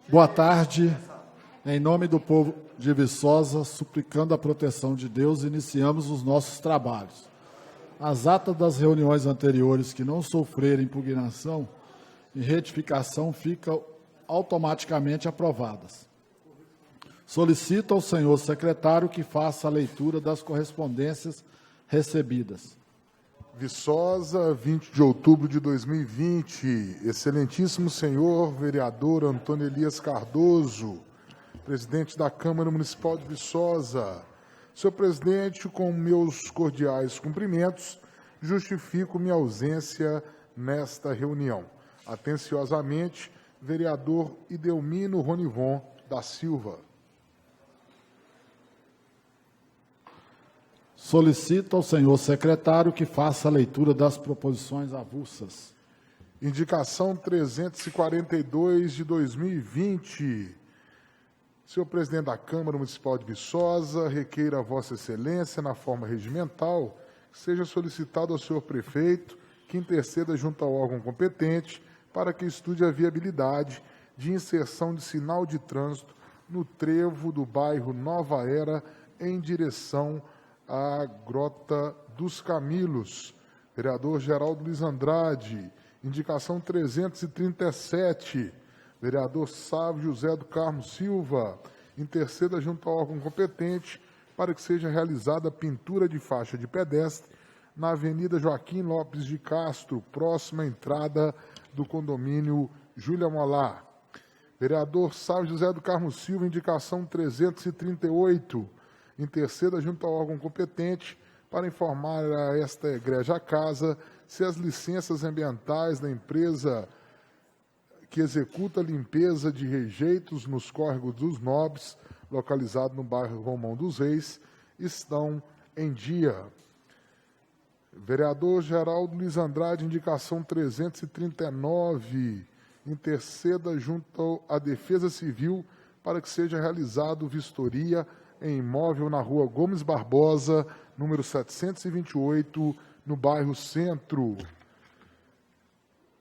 Boa tarde. Em nome do povo de Viçosa, suplicando a proteção de Deus, iniciamos os nossos trabalhos. As atas das reuniões anteriores que não sofrerem impugnação e retificação ficam automaticamente aprovadas. Solicito ao senhor secretário que faça a leitura das correspondências recebidas. Viçosa, 20 de outubro de 2020. Excelentíssimo senhor vereador Antônio Elias Cardoso, presidente da Câmara Municipal de Viçosa. Senhor presidente, com meus cordiais cumprimentos, justifico minha ausência nesta reunião. Atenciosamente, vereador Idelmino Ronivon da Silva. Solicito ao senhor secretário que faça a leitura das proposições avulsas. Indicação 342 de 2020. Senhor presidente da Câmara Municipal de Viçosa, requeira a Vossa Excelência, na forma regimental, que seja solicitado ao senhor prefeito que interceda junto ao órgão competente para que estude a viabilidade de inserção de sinal de trânsito no trevo do bairro Nova Era em direção à Grota dos Camilos. Vereador Geraldo Luiz Andrade. Indicação 337. Vereador Sávio José do Carmo Silva. Interceda junto ao órgão competente para que seja realizada a pintura de faixa de pedestre na Avenida Joaquim Lopes de Castro, próxima à entrada do condomínio Júlia Molá. Vereador Sávio José do Carmo Silva, indicação 338. Interceda junto ao órgão competente para informar a esta egregia casa se as licenças ambientais da empresa que executa a limpeza de rejeitos nos córregos dos Nobres, localizado no bairro Romão dos Reis, estão em dia. Vereador Geraldo Luiz Andrade, indicação 339, interceda junto à Defesa Civil para que seja realizado vistoria em imóvel na rua Gomes Barbosa, número 728, no bairro Centro.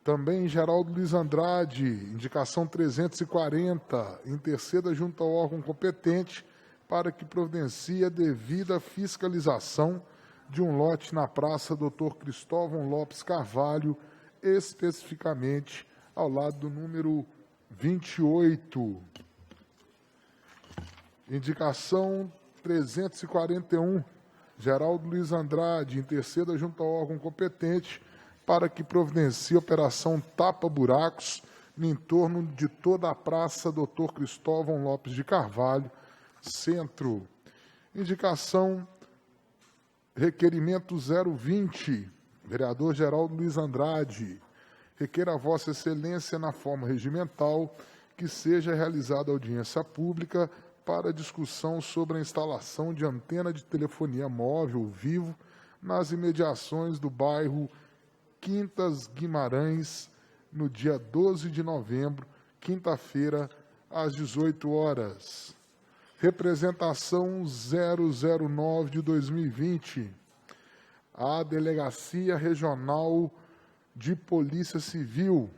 Também Geraldo Luiz Andrade, indicação 340, interceda junto ao órgão competente para que providencie a devida fiscalização de um lote na Praça Dr. Cristóvão Lopes Carvalho, especificamente ao lado do número 28. Indicação 341, Geraldo Luiz Andrade, interceda junto ao órgão competente para que providencie a operação tapa-buracos no entorno de toda a Praça Dr. Cristóvão Lopes de Carvalho, Centro. Indicação, requerimento 020, vereador Geraldo Luiz Andrade. Requer a Vossa Excelência, na forma regimental, que seja realizada audiência pública para discussão sobre a instalação de antena de telefonia móvel vivo nas imediações do bairro Quintas Guimarães, no dia 12 de novembro, quinta-feira, às 18 horas. Representação 009 de 2020. A Delegacia Regional de Polícia Civil.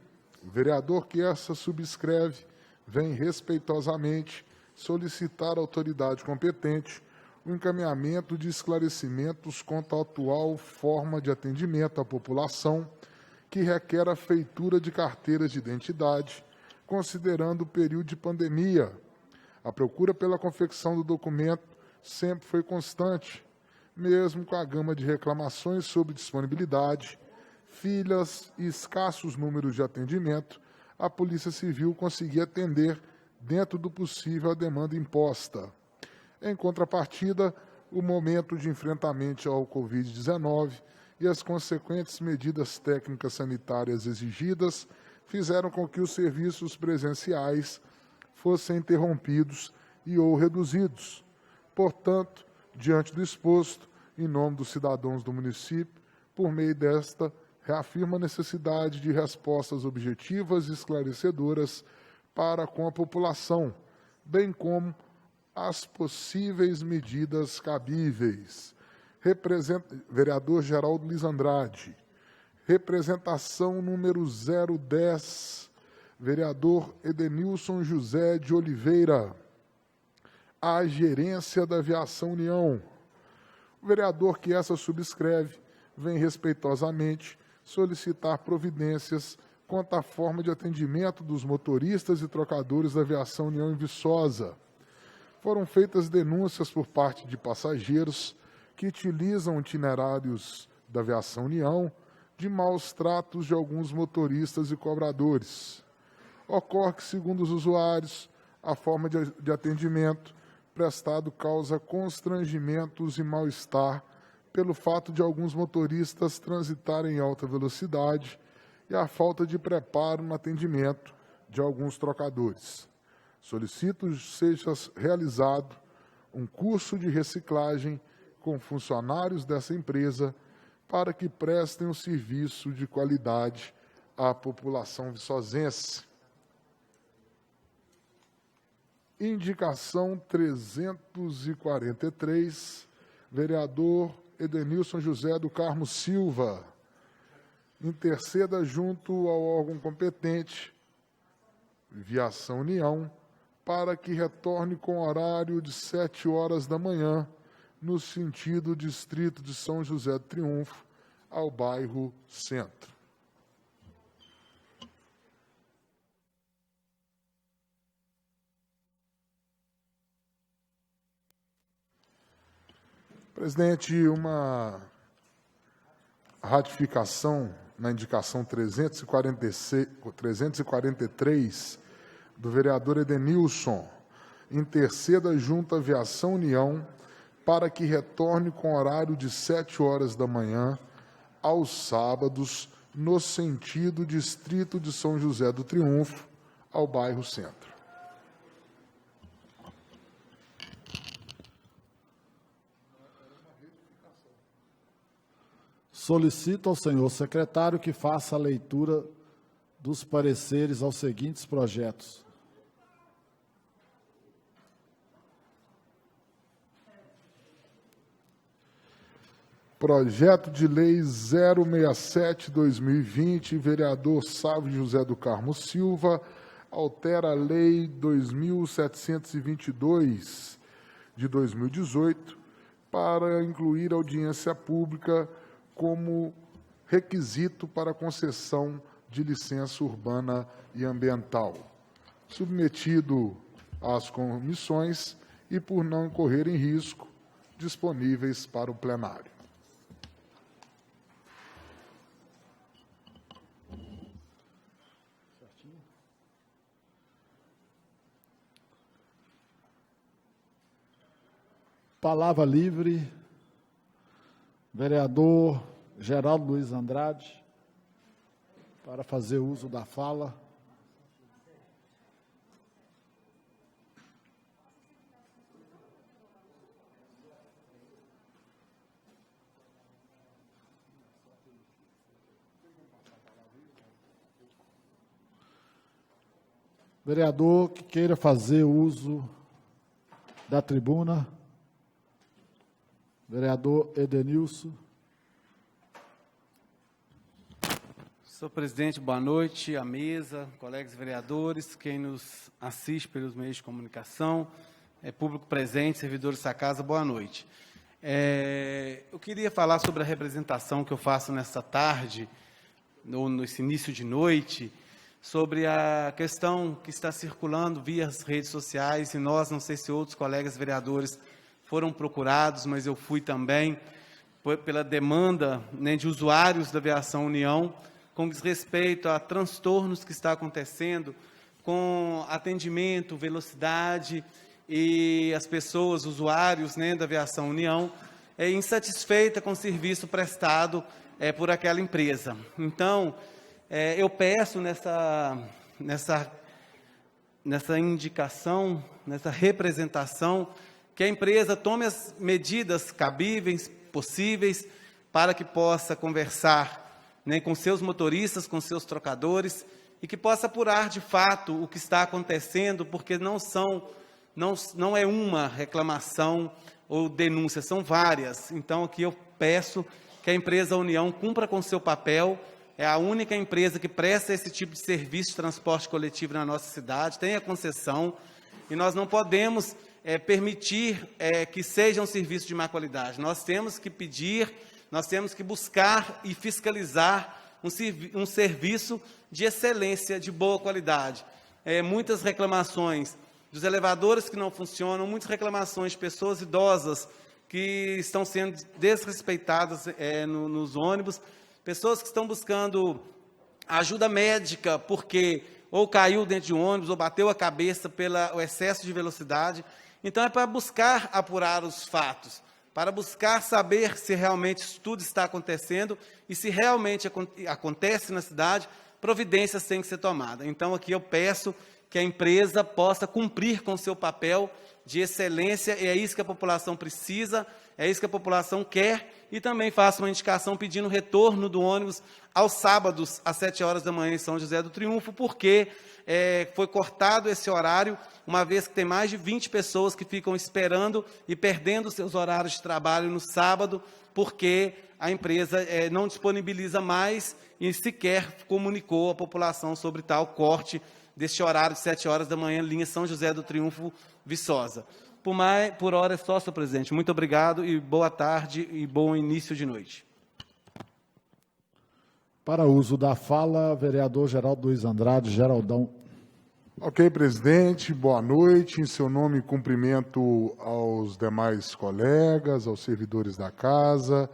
O vereador que essa subscreve vem respeitosamente solicitar à autoridade competente o encaminhamento de esclarecimentos quanto à atual forma de atendimento à população que requer a feitura de carteiras de identidade, considerando o período de pandemia. A procura pela confecção do documento sempre foi constante, mesmo com a gama de reclamações sobre disponibilidade, filas e escassos números de atendimento, a Polícia Civil conseguia atender, dentro do possível, a demanda imposta. Em contrapartida, o momento de enfrentamento ao Covid-19 e as consequentes medidas técnicas sanitárias exigidas fizeram com que os serviços presenciais fossem interrompidos e ou reduzidos. Portanto, diante do exposto, em nome dos cidadãos do município, por meio desta, reafirma a necessidade de respostas objetivas e esclarecedoras para com a população, bem como as possíveis medidas cabíveis. Vereador Geraldo Luiz Andrade. Representação número 010. Vereador Edenilson José de Oliveira, à Gerência da Aviação União. O vereador que essa subscreve vem respeitosamente solicitar providências quanto à forma de atendimento dos motoristas e trocadores da Aviação União em Viçosa. Foram feitas denúncias por parte de passageiros que utilizam itinerários da Aviação União de maus tratos de alguns motoristas e cobradores. Ocorre que, segundo os usuários, a forma de atendimento prestado causa constrangimentos e mal-estar pelo fato de alguns motoristas transitarem em alta velocidade e a falta de preparo no atendimento de alguns trocadores. Solicito seja realizado um curso de reciclagem com funcionários dessa empresa para que prestem um serviço de qualidade à população viçosense. Indicação 343, vereador Edenilson José do Carmo Silva. Interceda junto ao órgão competente, Aviação União, para que retorne com horário de 7 horas da manhã, no sentido distrito de São José do Triunfo, ao bairro Centro. Presidente, uma ratificação na indicação 343 do vereador Edenilson. Interceda junto à Aviação União para que retorne com horário de 7 horas da manhã aos sábados, no sentido distrito de São José do Triunfo, ao bairro Centro. Solicito ao senhor secretário que faça a leitura dos pareceres aos seguintes projetos. Projeto de Lei 067/2020, vereador Sávio José do Carmo Silva, altera a Lei 2.722 de 2018 para incluir audiência pública como requisito para concessão de licença urbana e ambiental. Submetido às comissões e, por não incorrer em risco, disponíveis para o plenário. Palavra livre, vereador Geraldo Luiz Andrade, para fazer uso da fala. Vereador que queira fazer uso da tribuna. Vereador Edenilson. Senhor presidente, boa noite, à mesa, colegas vereadores, quem nos assiste pelos meios de comunicação, público presente, servidores da casa, boa noite. Eu queria falar sobre a representação que eu faço nesta tarde, nesse início de noite, sobre a questão que está circulando via as redes sociais, e nós, não sei se outros colegas vereadores foram procurados, mas eu fui também, pela demanda, né, de usuários da Aviação União, com respeito a transtornos que está acontecendo com atendimento, velocidade, e as pessoas, usuários, né, da Aviação União, insatisfeita com o serviço prestado por aquela empresa. Então, eu peço nessa indicação, nessa representação, que a empresa tome as medidas cabíveis, possíveis, para que possa conversar, né, com seus motoristas, com seus trocadores, e que possa apurar de fato o que está acontecendo, porque não é uma reclamação ou denúncia, são várias. Então, aqui eu peço que a empresa União cumpra com seu papel, é a única empresa que presta esse tipo de serviço de transporte coletivo na nossa cidade, tem a concessão, e nós não podemos permitir que seja um serviço de má qualidade. Nós temos que pedir, nós temos que buscar e fiscalizar um serviço de excelência, de boa qualidade. Muitas reclamações dos elevadores que não funcionam, muitas reclamações de pessoas idosas que estão sendo desrespeitadas nos ônibus, pessoas que estão buscando ajuda médica porque ou caiu dentro de um ônibus ou bateu a cabeça pelo excesso de velocidade. Então, é para buscar apurar os fatos, para buscar saber se realmente isso tudo está acontecendo e se realmente acontece na cidade, providências têm que ser tomadas. Então, aqui eu peço que a empresa possa cumprir com o seu papel de excelência, e é isso que a população precisa, é isso que a população quer, e também faço uma indicação pedindo retorno do ônibus aos sábados, às 7 horas da manhã em São José do Triunfo, porque foi cortado esse horário, uma vez que tem mais de 20 pessoas que ficam esperando e perdendo seus horários de trabalho no sábado, porque a empresa não disponibiliza mais e sequer comunicou à população sobre tal corte deste horário de 7 horas da manhã, linha São José do Triunfo, Viçosa. Por hora é só, senhor presidente. Muito obrigado e boa tarde e bom início de noite. Para uso da fala, vereador Geraldo Luiz Andrade, Geraldão. Ok, presidente, boa noite. Em seu nome, cumprimento aos demais colegas, aos servidores da casa,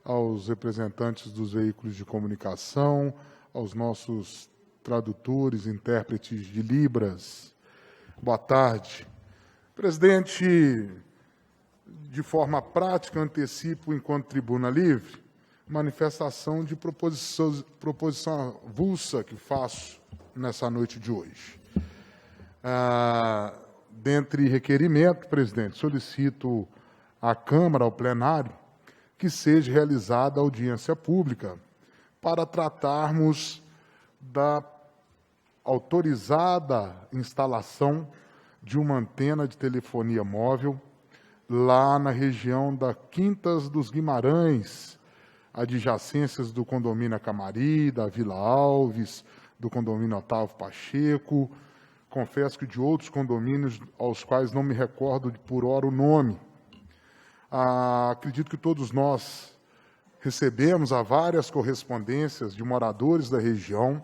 aos representantes dos veículos de comunicação, aos nossos tradutores, intérpretes de Libras. Boa tarde. Presidente, de forma prática, antecipo, enquanto tribuna livre, manifestação de proposição avulsa que faço nessa noite de hoje. Dentre requerimento, presidente, solicito à Câmara, ao plenário, que seja realizada audiência pública para tratarmos da autorizada instalação de uma antena de telefonia móvel lá na região da Quintas dos Guimarães, adjacências do condomínio Acamari, da Vila Alves, do condomínio Otávio Pacheco, confesso que de outros condomínios aos quais não me recordo por hora o nome. Acredito que todos nós recebemos várias correspondências de moradores da região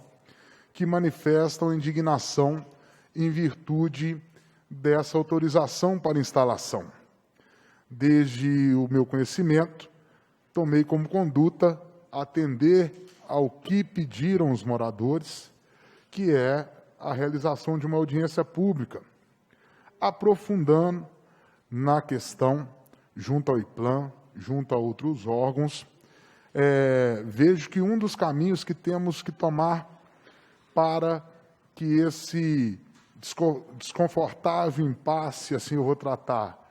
que manifestam indignação em virtude dessa autorização para instalação. Desde o meu conhecimento, tomei como conduta atender ao que pediram os moradores, que é a realização de uma audiência pública, aprofundando na questão, junto ao IPLAN, junto a outros órgãos. Vejo que um dos caminhos que temos que tomar para que esse desconfortável impasse, assim eu vou tratar,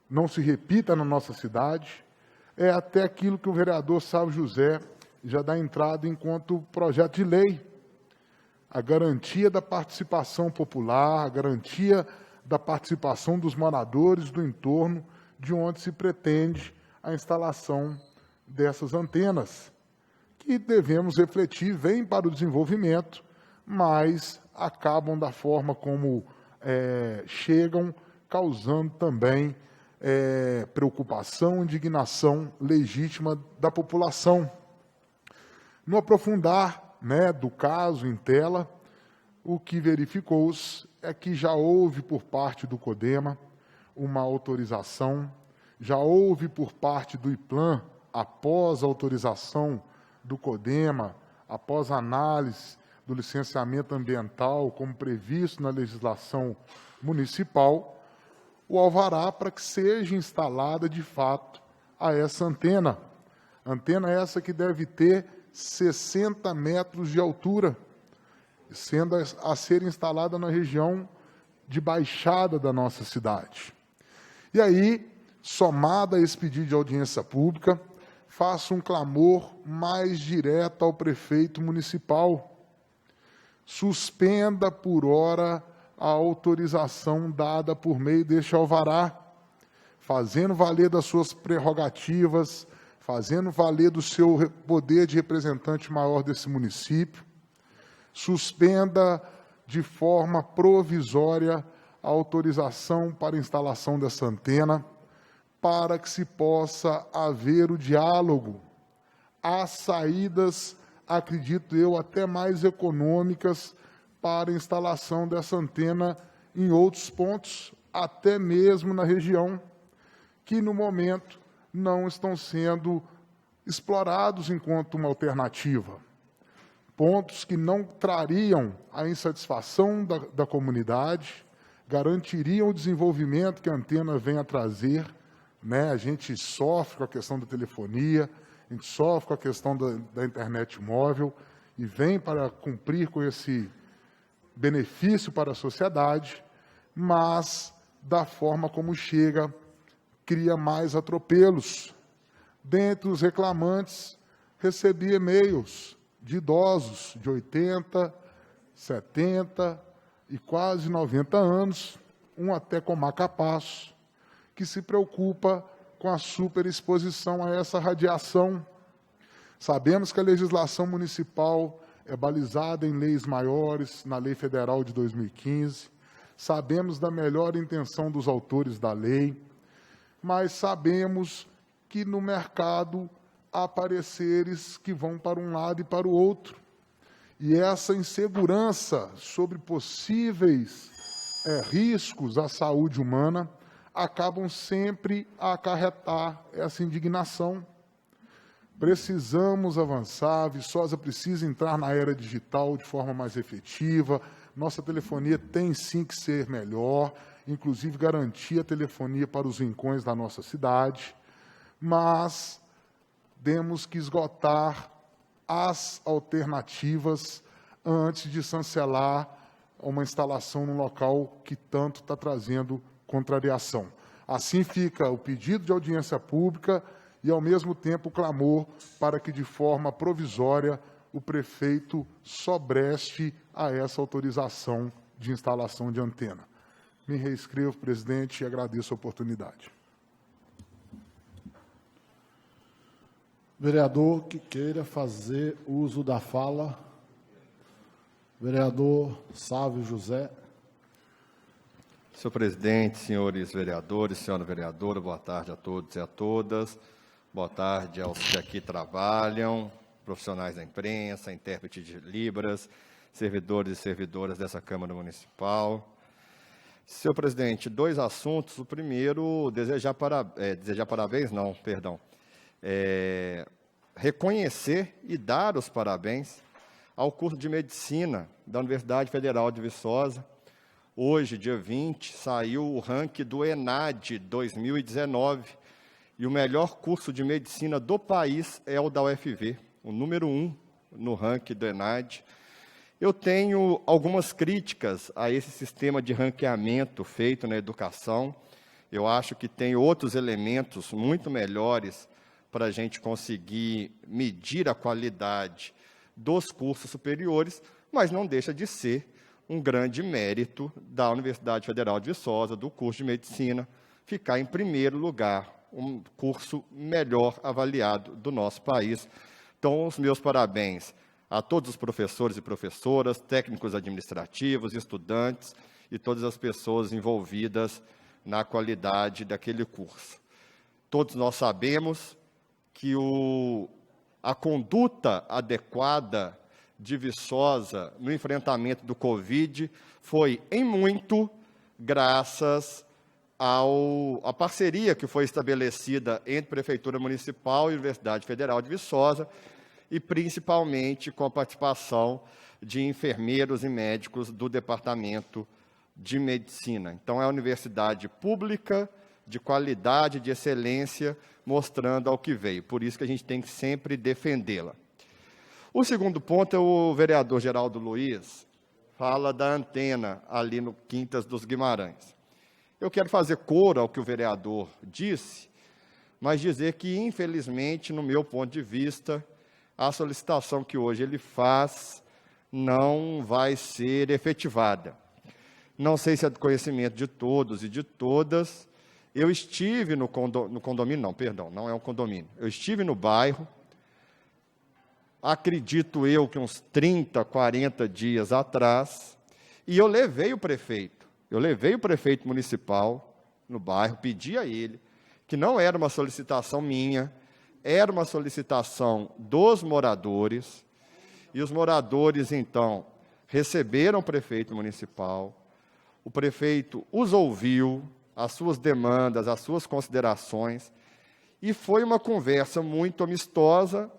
não se repita na nossa cidade, é até aquilo que o vereador Sávio José já dá entrada enquanto projeto de lei. A garantia da participação popular, a garantia da participação dos moradores do entorno de onde se pretende a instalação dessas antenas, que devemos refletir, vêm para o desenvolvimento, mas acabam da forma como chegam, causando também preocupação, indignação legítima da população. No aprofundar do caso em tela, o que verificou-se é que já houve por parte do CODEMA uma autorização, já houve por parte do IPLAN, após a autorização do CODEMA, após a análise do licenciamento ambiental, como previsto na legislação municipal, o alvará para que seja instalada, de fato, essa antena. Antena essa que deve ter 60 metros de altura, sendo a ser instalada na região de baixada da nossa cidade. E aí, somada a esse pedido de audiência pública, faço um clamor mais direto ao prefeito municipal. Suspenda por hora a autorização dada por meio deste alvará, fazendo valer das suas prerrogativas, fazendo valer do seu poder de representante maior desse município, suspenda de forma provisória a autorização para a instalação dessa antena, para que se possa haver o diálogo, as saídas, acredito eu, até mais econômicas para a instalação dessa antena em outros pontos, até mesmo na região, que no momento não estão sendo explorados enquanto uma alternativa. Pontos que não trariam a insatisfação da comunidade, garantiriam o desenvolvimento que a antena vem a trazer, né? A gente sofre com a questão da telefonia, a gente sofre com a questão da internet móvel, e vem para cumprir com esse benefício para a sociedade, mas, da forma como chega, cria mais atropelos. Dentre os reclamantes, recebi e-mails de idosos de 80, 70 e quase 90 anos, um até com marca-passo, que se preocupa com a superexposição a essa radiação. Sabemos que a legislação municipal é balizada em leis maiores, na Lei Federal de 2015, sabemos da melhor intenção dos autores da lei, mas sabemos que no mercado há pareceres que vão para um lado e para o outro. E essa insegurança sobre possíveis riscos à saúde humana acabam sempre a acarretar essa indignação. Precisamos avançar, Viçosa precisa entrar na era digital de forma mais efetiva, nossa telefonia tem sim que ser melhor, inclusive garantir a telefonia para os rincões da nossa cidade, mas temos que esgotar as alternativas antes de chancelar uma instalação num local que tanto está trazendo contrariação. Assim fica o pedido de audiência pública e, ao mesmo tempo, o clamor para que, de forma provisória, o prefeito sobreste a essa autorização de instalação de antena. Me reescrevo, presidente, e agradeço a oportunidade. Vereador que queira fazer uso da fala. Vereador Sávio José. Senhor presidente, senhores vereadores, senhora vereadora, boa tarde a todos e a todas. Boa tarde aos que aqui trabalham, profissionais da imprensa, intérpretes de Libras, servidores e servidoras dessa Câmara Municipal. Senhor presidente, dois assuntos. O primeiro, reconhecer e dar os parabéns ao curso de Medicina da Universidade Federal de Viçosa. Hoje, dia 20, saiu o ranking do ENAD 2019, e o melhor curso de Medicina do país é o da UFV, o número 1 no ranking do ENAD. Eu tenho algumas críticas a esse sistema de ranqueamento feito na educação. Eu acho que tem outros elementos muito melhores para a gente conseguir medir a qualidade dos cursos superiores, mas não deixa de ser um grande mérito da Universidade Federal de Viçosa, do curso de Medicina, ficar em primeiro lugar, um curso melhor avaliado do nosso país. Então, os meus parabéns a todos os professores e professoras, técnicos administrativos, estudantes e todas as pessoas envolvidas na qualidade daquele curso. Todos nós sabemos que a conduta adequada de Viçosa no enfrentamento do Covid foi, em muito, graças à parceria que foi estabelecida entre Prefeitura Municipal e Universidade Federal de Viçosa, e principalmente com a participação de enfermeiros e médicos do Departamento de Medicina. Então, é uma universidade pública, de qualidade, de excelência, mostrando ao que veio. Por isso que a gente tem que sempre defendê-la. O segundo ponto é o vereador Geraldo Luiz, fala da antena ali no Quintas dos Guimarães. Eu quero fazer coro ao que o vereador disse, mas dizer que, infelizmente, no meu ponto de vista, a solicitação que hoje ele faz não vai ser efetivada. Não sei se é do conhecimento de todos e de todas Eu estive no condomínio, não, perdão, não é um condomínio. Eu estive no bairro, acredito eu que uns 30, 40 dias atrás, e eu levei o prefeito municipal no bairro, pedi a ele, que não era uma solicitação minha, era uma solicitação dos moradores, e os moradores, então, receberam o prefeito municipal, o prefeito os ouviu, as suas demandas, as suas considerações, e foi uma conversa muito amistosa.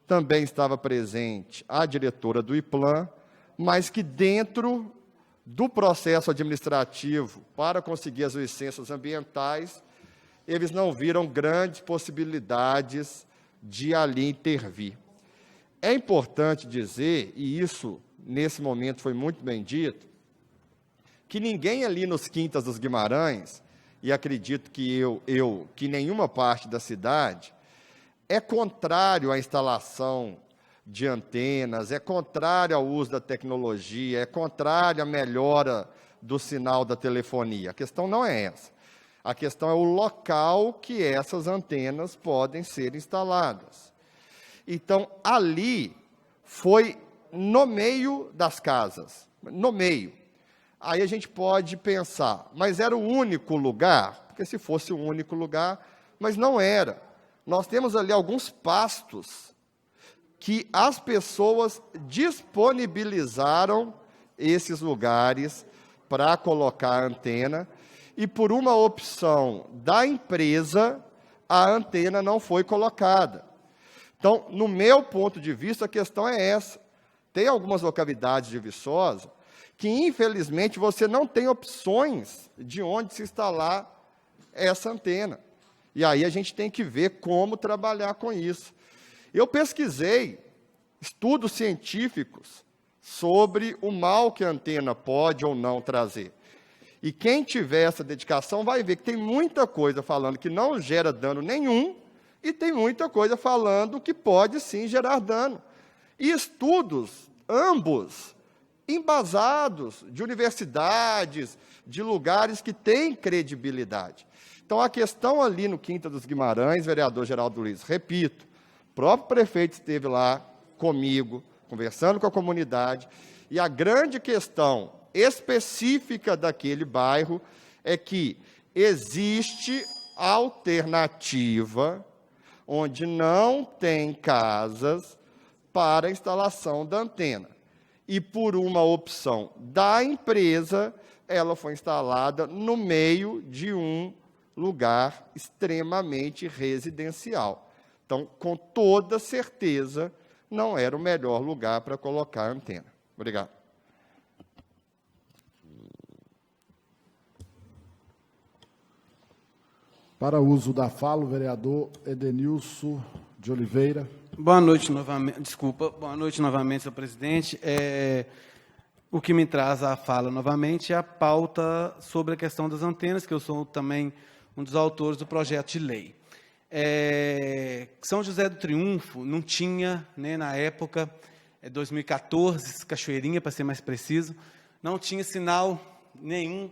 Também estava presente a diretora do IPLAN, mas que dentro do processo administrativo para conseguir as licenças ambientais, eles não viram grandes possibilidades de ali intervir. É importante dizer, e isso nesse momento foi muito bem dito, que ninguém ali nos Quintas dos Guimarães, e acredito que que nenhuma parte da cidade, é contrário à instalação de antenas, é contrário ao uso da tecnologia, é contrário à melhora do sinal da telefonia. A questão não é essa. A questão é o local que essas antenas podem ser instaladas. Então, ali foi no meio das casas, no meio. Aí a gente pode pensar, mas era o único lugar? Porque se fosse o único lugar, mas não era. Nós temos ali alguns pastos que as pessoas disponibilizaram esses lugares para colocar a antena, e por uma opção da empresa, a antena não foi colocada. Então, no meu ponto de vista, a questão é essa. Tem algumas localidades de Viçosa que, infelizmente, você não tem opções de onde se instalar essa antena. E aí a gente tem que ver como trabalhar com isso. Eu pesquisei estudos científicos sobre o mal que a antena pode ou não trazer. E quem tiver essa dedicação vai ver que tem muita coisa falando que não gera dano nenhum e tem muita coisa falando que pode sim gerar dano. E estudos, ambos, embasados de universidades, de lugares que têm credibilidade. Então, a questão ali no Quinta dos Guimarães, vereador Geraldo Luiz, repito, o próprio prefeito esteve lá comigo, conversando com a comunidade, e a grande questão específica daquele bairro é que existe alternativa onde não tem casas para a instalação da antena. E por uma opção da empresa, ela foi instalada no meio de um lugar extremamente residencial. Então, com toda certeza, não era o melhor lugar para colocar a antena. Obrigado. Para uso da fala, o vereador Edenilson de Oliveira. Boa noite novamente. Desculpa. Boa noite novamente, senhor presidente. O que me traz à fala novamente é a pauta sobre a questão das antenas, que eu sou também um dos autores do projeto de lei. São José do Triunfo não tinha, né, na época, 2014, Cachoeirinha, para ser mais preciso, não tinha sinal nenhum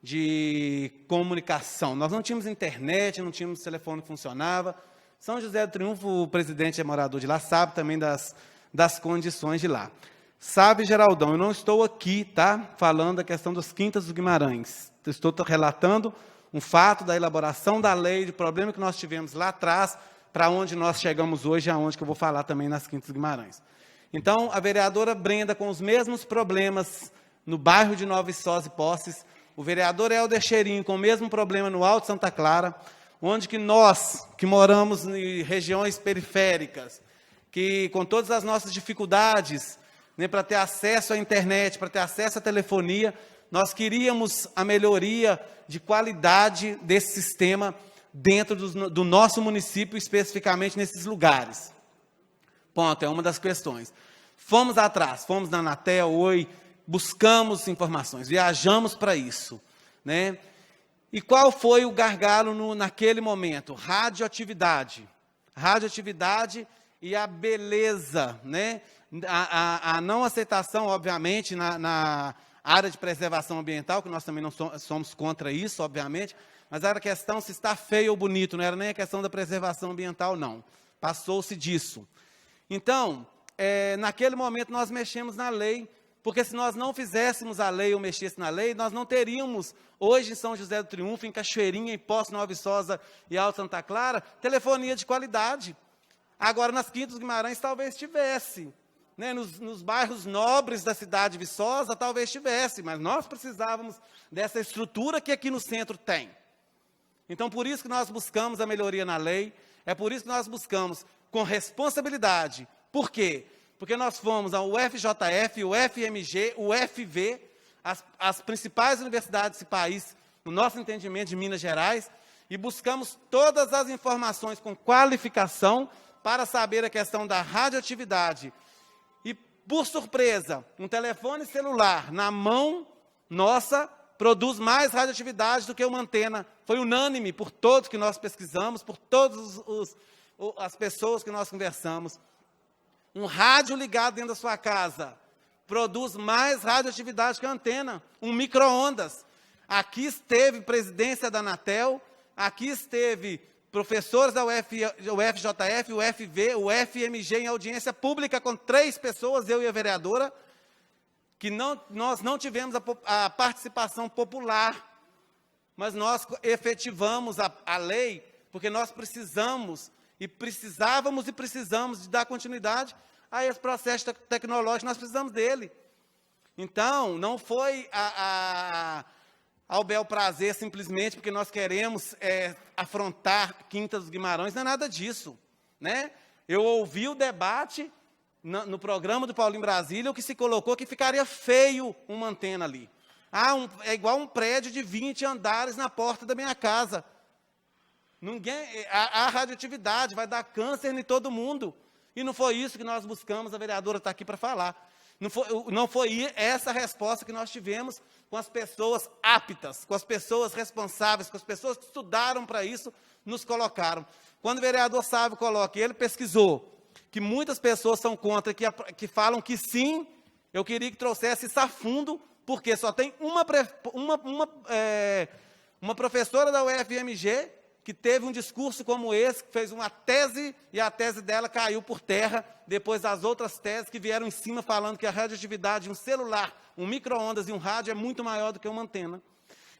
de comunicação. Nós não tínhamos internet, não tínhamos telefone que funcionava. São José do Triunfo, o presidente é morador de lá, sabe também das condições de lá. Sabe, Geraldão, eu não estou aqui, tá, falando da questão dos Quintas dos Guimarães. Eu estou relatando um fato da elaboração da lei, de problema que nós tivemos lá atrás, para onde nós chegamos hoje, aonde que eu vou falar também nas Quintas dos Guimarães. Então, a vereadora Brenda, com os mesmos problemas no bairro de Nova Viçosa e Poces, o vereador Helder Cheirinho, com o mesmo problema no Alto Santa Clara, onde que nós, que moramos em regiões periféricas, que com todas as nossas dificuldades, né, para ter acesso à internet, para ter acesso à telefonia, nós queríamos a melhoria de qualidade desse sistema dentro do nosso município, especificamente nesses lugares. Ponto, é uma das questões. Fomos atrás, fomos na Anatel, Oi, buscamos informações, viajamos para isso, né? E qual foi o gargalo naquele momento? Radioatividade. Radioatividade e a beleza, né? A não aceitação, obviamente, na área de preservação ambiental, que nós também não somos contra isso, obviamente, mas era a questão se está feio ou bonito, não era nem a questão da preservação ambiental, não. Passou-se disso. Então, naquele momento nós mexemos na lei, porque se nós não fizéssemos a lei ou mexesse na lei, nós não teríamos, hoje em São José do Triunfo, em Cachoeirinha, em Poço, Nova Viçosa e Alto Santa Clara, telefonia de qualidade. Agora, nas Quintas dos Guimarães, talvez tivesse. Né? Nos bairros nobres da cidade de Viçosa, talvez tivesse, mas nós precisávamos dessa estrutura que aqui no centro tem. Então, por isso que nós buscamos a melhoria na lei, é por isso que nós buscamos com responsabilidade. Por quê? Porque nós fomos ao UFJF, o FMG, o UFV, as principais universidades desse país, no nosso entendimento de Minas Gerais, e buscamos todas as informações com qualificação para saber a questão da radioatividade. E, por surpresa, um telefone celular na mão nossa produz mais radioatividade do que uma antena. Foi unânime por todos que nós pesquisamos, por todas as pessoas que nós conversamos. Um rádio ligado dentro da sua casa produz mais radioatividade que a antena. Um micro-ondas. Aqui esteve presidência da Anatel, aqui esteve professores da UFJF, o UFV, o FMG em audiência pública com 3 pessoas, eu e a vereadora, que nós não tivemos a participação popular, mas nós efetivamos a lei, porque nós precisávamos e precisamos de dar continuidade a esse processo tecnológico, nós precisamos dele. Então, não foi ao bel prazer simplesmente porque nós queremos afrontar Quintas dos Guimarães, não é nada disso. Né? Eu ouvi o debate no programa do Paulinho Brasília, o que se colocou que ficaria feio uma antena ali. É igual um prédio de 20 andares na porta da minha casa. A radioatividade vai dar câncer em todo mundo. E não foi isso que nós buscamos, a vereadora está aqui para falar. Não foi essa a resposta que nós tivemos com as pessoas aptas, com as pessoas responsáveis, com as pessoas que estudaram para isso, nos colocaram. Quando o vereador Sávio coloca, e ele pesquisou, que muitas pessoas são contra, que falam que sim, eu queria que trouxesse isso a fundo, porque só tem uma professora da UFMG que teve um discurso como esse, que fez uma tese, e a tese dela caiu por terra, depois das outras teses que vieram em cima falando que a radioatividade de um celular, um micro-ondas e um rádio é muito maior do que uma antena.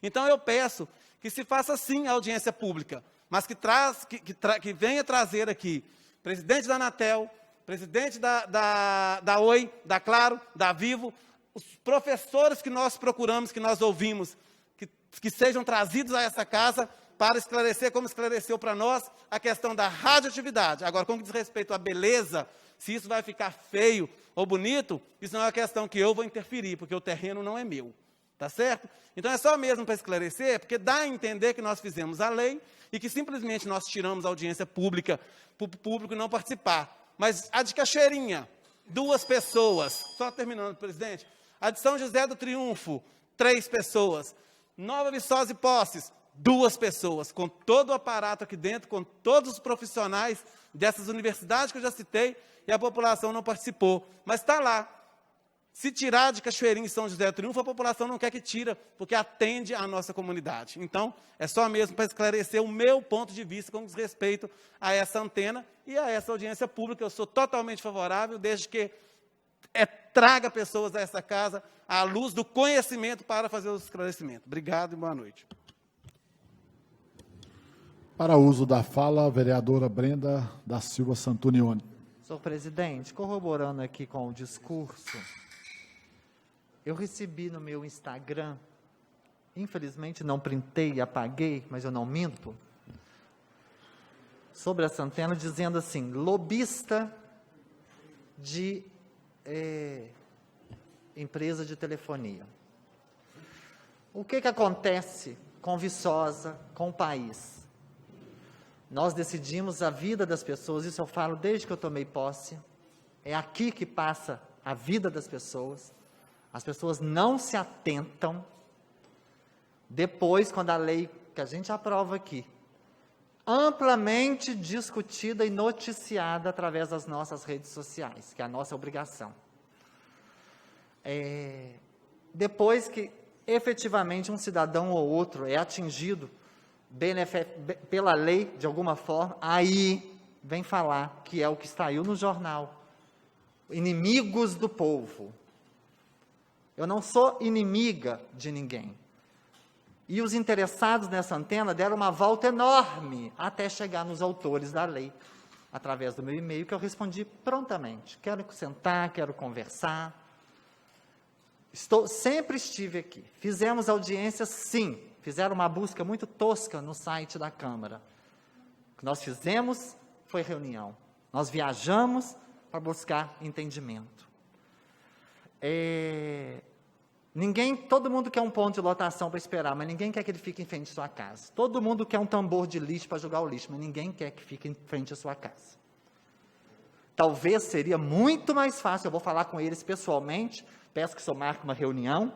Então, eu peço que se faça, sim, a audiência pública, mas que venha trazer aqui presidente da Anatel, presidente da Oi, da Claro, da Vivo, os professores que nós procuramos, que nós ouvimos, que sejam trazidos a essa casa para esclarecer, como esclareceu para nós, a questão da radioatividade. Agora, como diz respeito à beleza, se isso vai ficar feio ou bonito, isso não é uma questão que eu vou interferir, porque o terreno não é meu. Tá certo? Então, é só mesmo para esclarecer, porque dá a entender que nós fizemos a lei e que simplesmente nós tiramos a audiência pública para o público não participar. Mas a de Cachoeirinha, 2 pessoas, só terminando, presidente, a de São José do Triunfo, 3 pessoas, Nova Viçosa e Poços, 2 pessoas, com todo o aparato aqui dentro, com todos os profissionais dessas universidades que eu já citei, e a população não participou. Mas está lá. Se tirar de Cachoeirinha e São José do Triunfo, a população não quer que tira, porque atende à nossa comunidade. Então, é só mesmo para esclarecer o meu ponto de vista com respeito a essa antena e a essa audiência pública. Eu sou totalmente favorável, desde que traga pessoas a essa casa à luz do conhecimento para fazer o esclarecimento. Obrigado e boa noite. Para uso da fala, a vereadora Brenda da Silva Santunione. Senhor presidente, corroborando aqui com o discurso, eu recebi no meu Instagram, infelizmente não printei e apaguei, mas eu não minto, sobre essa antena, dizendo assim, lobista de empresa de telefonia. O que acontece com Viçosa, com o país? Nós decidimos a vida das pessoas, isso eu falo desde que eu tomei posse, é aqui que passa a vida das pessoas, as pessoas não se atentam, depois, quando a lei que a gente aprova aqui, amplamente discutida e noticiada através das nossas redes sociais, que é a nossa obrigação. Depois que efetivamente um cidadão ou outro é atingido pela lei, de alguma forma, aí vem falar que é o que saiu no jornal. Inimigos do povo. Eu não sou inimiga de ninguém. E os interessados nessa antena deram uma volta enorme até chegar nos autores da lei, através do meu e-mail, que eu respondi prontamente. Quero sentar, quero conversar. Sempre estive aqui. Fizemos audiências, sim. Fizeram uma busca muito tosca no site da Câmara. O que nós fizemos foi reunião. Nós viajamos para buscar entendimento. Todo mundo quer um ponto de lotação para esperar, mas ninguém quer que ele fique em frente à sua casa. Todo mundo quer um tambor de lixo para jogar o lixo, mas ninguém quer que fique em frente à sua casa. Talvez seria muito mais fácil, eu vou falar com eles pessoalmente, peço que o senhor marque uma reunião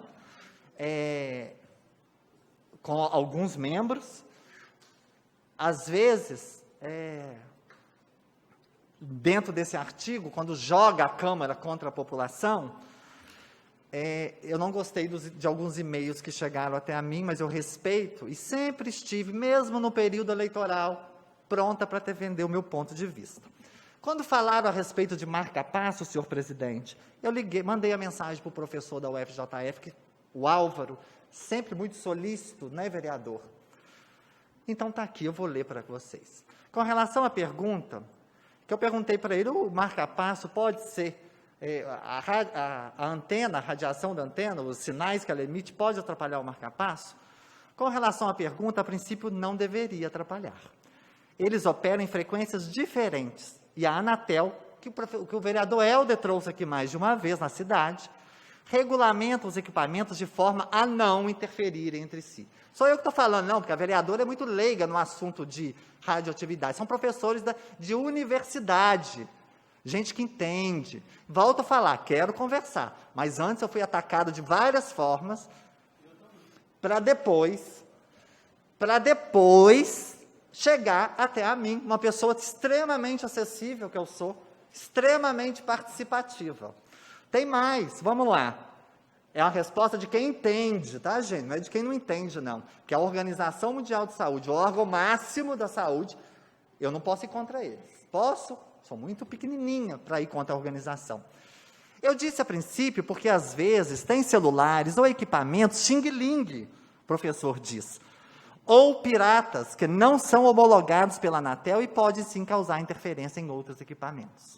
com alguns membros. Às vezes, dentro desse artigo, quando joga a Câmara contra a população, eu não gostei de alguns e-mails que chegaram até a mim, mas eu respeito e sempre estive, mesmo no período eleitoral, pronta para defender o meu ponto de vista. Quando falaram a respeito de marca-passo, senhor presidente, eu mandei a mensagem para o professor da UFJF, o Álvaro, sempre muito solícito, né, vereador? Então está aqui, eu vou ler para vocês. Com relação à pergunta, que eu perguntei para ele, o marca-passo pode ser a antena, a radiação da antena, os sinais que ela emite, pode atrapalhar o marca-passo? Com relação à pergunta, a princípio não deveria atrapalhar. Eles operam em frequências diferentes. E a Anatel, que o vereador Helder trouxe aqui mais de uma vez na cidade, regulamenta os equipamentos de forma a não interferirem entre si. Sou eu que estou falando, não, porque a vereadora é muito leiga no assunto de radioatividade. São professores de universidade, gente que entende. Volto a falar, quero conversar, mas antes eu fui atacado de várias formas, para depois chegar até a mim, uma pessoa extremamente acessível que eu sou, extremamente participativa. Tem mais, vamos lá. É a resposta de quem entende, tá, gente? Não é de quem não entende, não. Que a Organização Mundial de Saúde, o órgão máximo da saúde, eu não posso ir contra eles. Posso? Sou muito pequenininha para ir contra a organização. Eu disse a princípio porque, às vezes, tem celulares ou equipamentos xing-ling, o professor diz, ou piratas que não são homologados pela Anatel e pode, sim, causar interferência em outros equipamentos.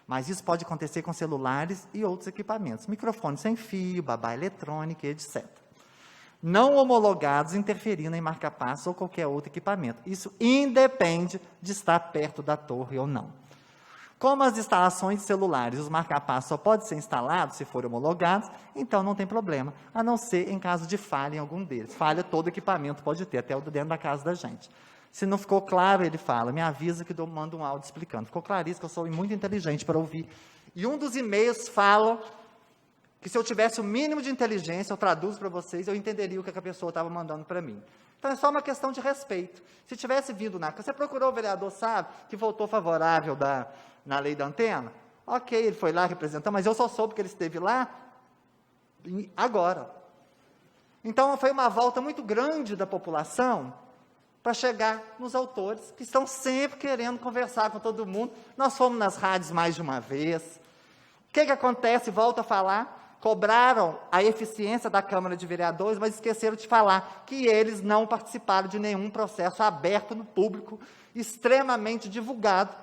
Mas isso pode acontecer com celulares e outros equipamentos, microfone sem fio, babá eletrônica, etc. Não homologados interferindo em marca-passo ou qualquer outro equipamento. Isso independe de estar perto da torre ou não. Como as instalações de celulares, os marca-passos só podem ser instalados se forem homologados, então não tem problema, a não ser em caso de falha em algum deles. Falha todo equipamento pode ter, até o dentro da casa da gente. Se não ficou claro, ele fala, me avisa que eu mando um áudio explicando. Ficou claríssimo que eu sou muito inteligente para ouvir. E um dos e-mails fala que se eu tivesse o mínimo de inteligência, eu traduzo para vocês, eu entenderia o que a pessoa estava mandando para mim. Então é só uma questão de respeito. Se tivesse vindo você procurou o vereador, sabe, que votou favorável na lei da antena? Ok, ele foi lá representar, mas eu só soube que ele esteve lá agora. Então foi uma volta muito grande da população para chegar nos autores, que estão sempre querendo conversar com todo mundo. Nós fomos nas rádios mais de uma vez. O que acontece? Volto a falar, cobraram a eficiência da Câmara de Vereadores, mas esqueceram de falar que eles não participaram de nenhum processo aberto no público, extremamente divulgado,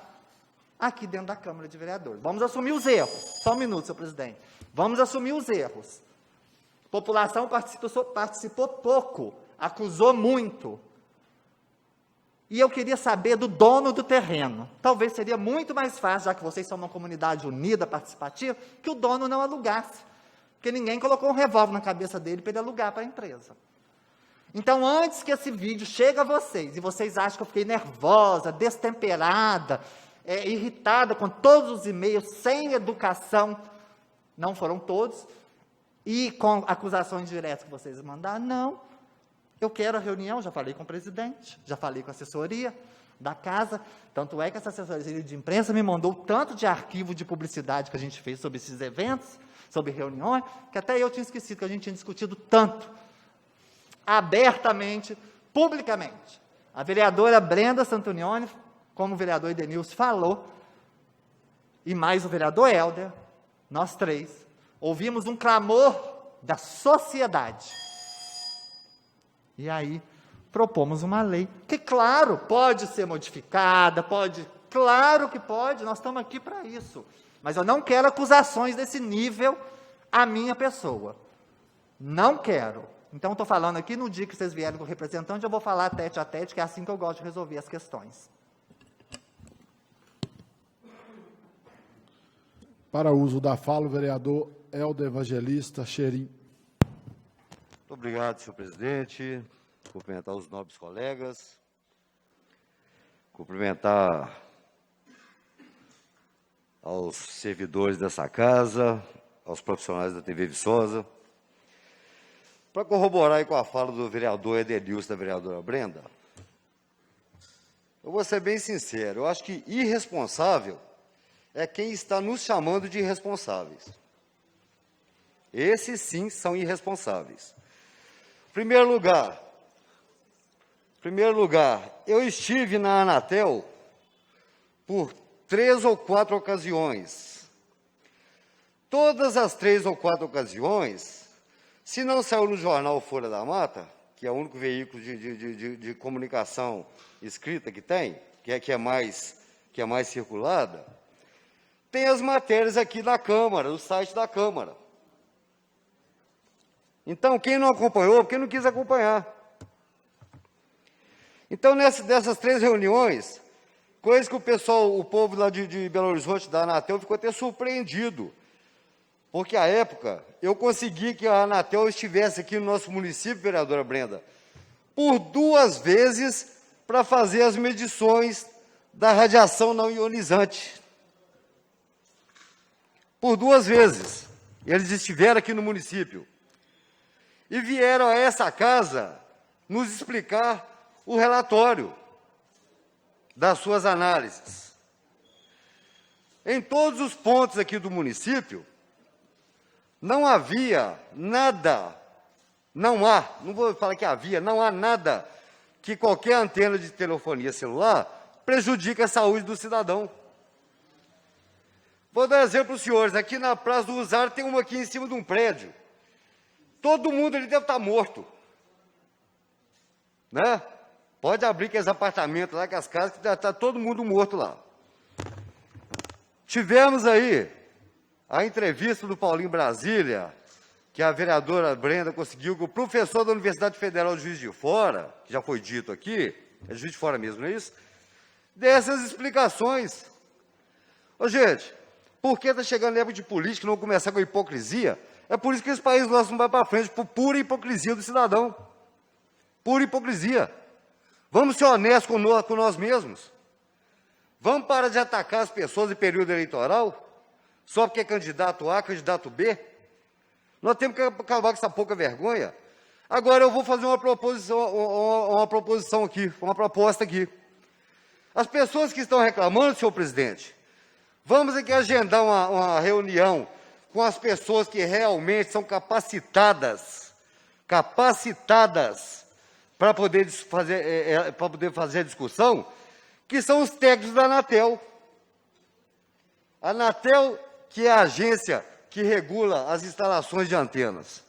aqui dentro da Câmara de Vereadores. Vamos assumir os erros. Só um minuto, senhor presidente. Vamos assumir os erros. A população participou pouco, acusou muito. E eu queria saber do dono do terreno. Talvez seria muito mais fácil, já que vocês são uma comunidade unida, participativa, que o dono não alugasse. Porque ninguém colocou um revólver na cabeça dele para ele alugar para a empresa. Então, antes que esse vídeo chegue a vocês, e vocês acham que eu fiquei nervosa, destemperada, irritada com todos os e-mails, sem educação, não foram todos, e com acusações diretas que vocês mandaram, não. Eu quero a reunião, já falei com o presidente, já falei com a assessoria da casa, tanto é que essa assessoria de imprensa me mandou tanto de arquivo de publicidade que a gente fez sobre esses eventos, sobre reuniões, que até eu tinha esquecido que a gente tinha discutido tanto, abertamente, publicamente. A vereadora Brenda Santonioni, como o vereador Edenilson falou, e mais o vereador Helder, nós três, ouvimos um clamor da sociedade. E aí, propomos uma lei, que claro, pode ser modificada, claro que pode, nós estamos aqui para isso. Mas eu não quero acusações desse nível à minha pessoa. Não quero. Então, estou falando aqui, no dia que vocês vierem com o representante, eu vou falar tete a tete, que é assim que eu gosto de resolver as questões. Para uso da fala, o vereador Helder Evangelista Xerim. Muito obrigado, senhor presidente. Cumprimentar os nobres colegas. Cumprimentar aos servidores dessa casa, aos profissionais da TV Viçosa. Para corroborar aí com a fala do vereador Edenilson e da vereadora Brenda, eu vou ser bem sincero, eu acho que irresponsável é quem está nos chamando de irresponsáveis. Esses sim são irresponsáveis. Em primeiro lugar, eu estive na Anatel por 3 ou 4 ocasiões. Todas as 3 ou 4 ocasiões, se não saiu no jornal Folha da Mata, que é o único veículo de comunicação escrita que tem, que é mais circulada, tem as matérias aqui da Câmara, no site da Câmara. Então, quem não acompanhou, quem não quis acompanhar. Então, dessas 3 reuniões, coisa que o povo lá de Belo Horizonte, da Anatel, ficou até surpreendido. Porque, à época, eu consegui que a Anatel estivesse aqui no nosso município, vereadora Brenda, por 2 vezes para fazer as medições da radiação não ionizante. Por 2 vezes. Eles estiveram aqui no município. E vieram a essa casa nos explicar o relatório das suas análises. Em todos os pontos aqui do município, não havia nada, não vou falar que havia, não há nada que qualquer antena de telefonia celular prejudique a saúde do cidadão. Vou dar um exemplo para os senhores, aqui na Praça do Rosário tem uma aqui em cima de um prédio. Todo mundo ali deve estar morto. Né? Pode abrir aqueles apartamentos lá, que as casas, que está todo mundo morto lá. Tivemos aí a entrevista do Paulinho Brasília, que a vereadora Brenda conseguiu, com o professor da Universidade Federal de Juiz de Fora, que já foi dito aqui, é Juiz de Fora mesmo, não é isso? Dessas explicações. Ô, gente, por que está chegando a época de política, não começar com a hipocrisia? É por isso que esse país nosso não vai para frente, por pura hipocrisia do cidadão. Pura hipocrisia. Vamos ser honestos com nós mesmos. Vamos parar de atacar as pessoas em período eleitoral, só porque é candidato A, candidato B. Nós temos que acabar com essa pouca vergonha. Agora eu vou fazer uma proposição aqui, uma proposta aqui. As pessoas que estão reclamando, senhor presidente, vamos aqui agendar uma reunião com as pessoas que realmente são capacitadas para poder fazer a discussão, que são os técnicos da Anatel. A Anatel, que é a agência que regula as instalações de antenas.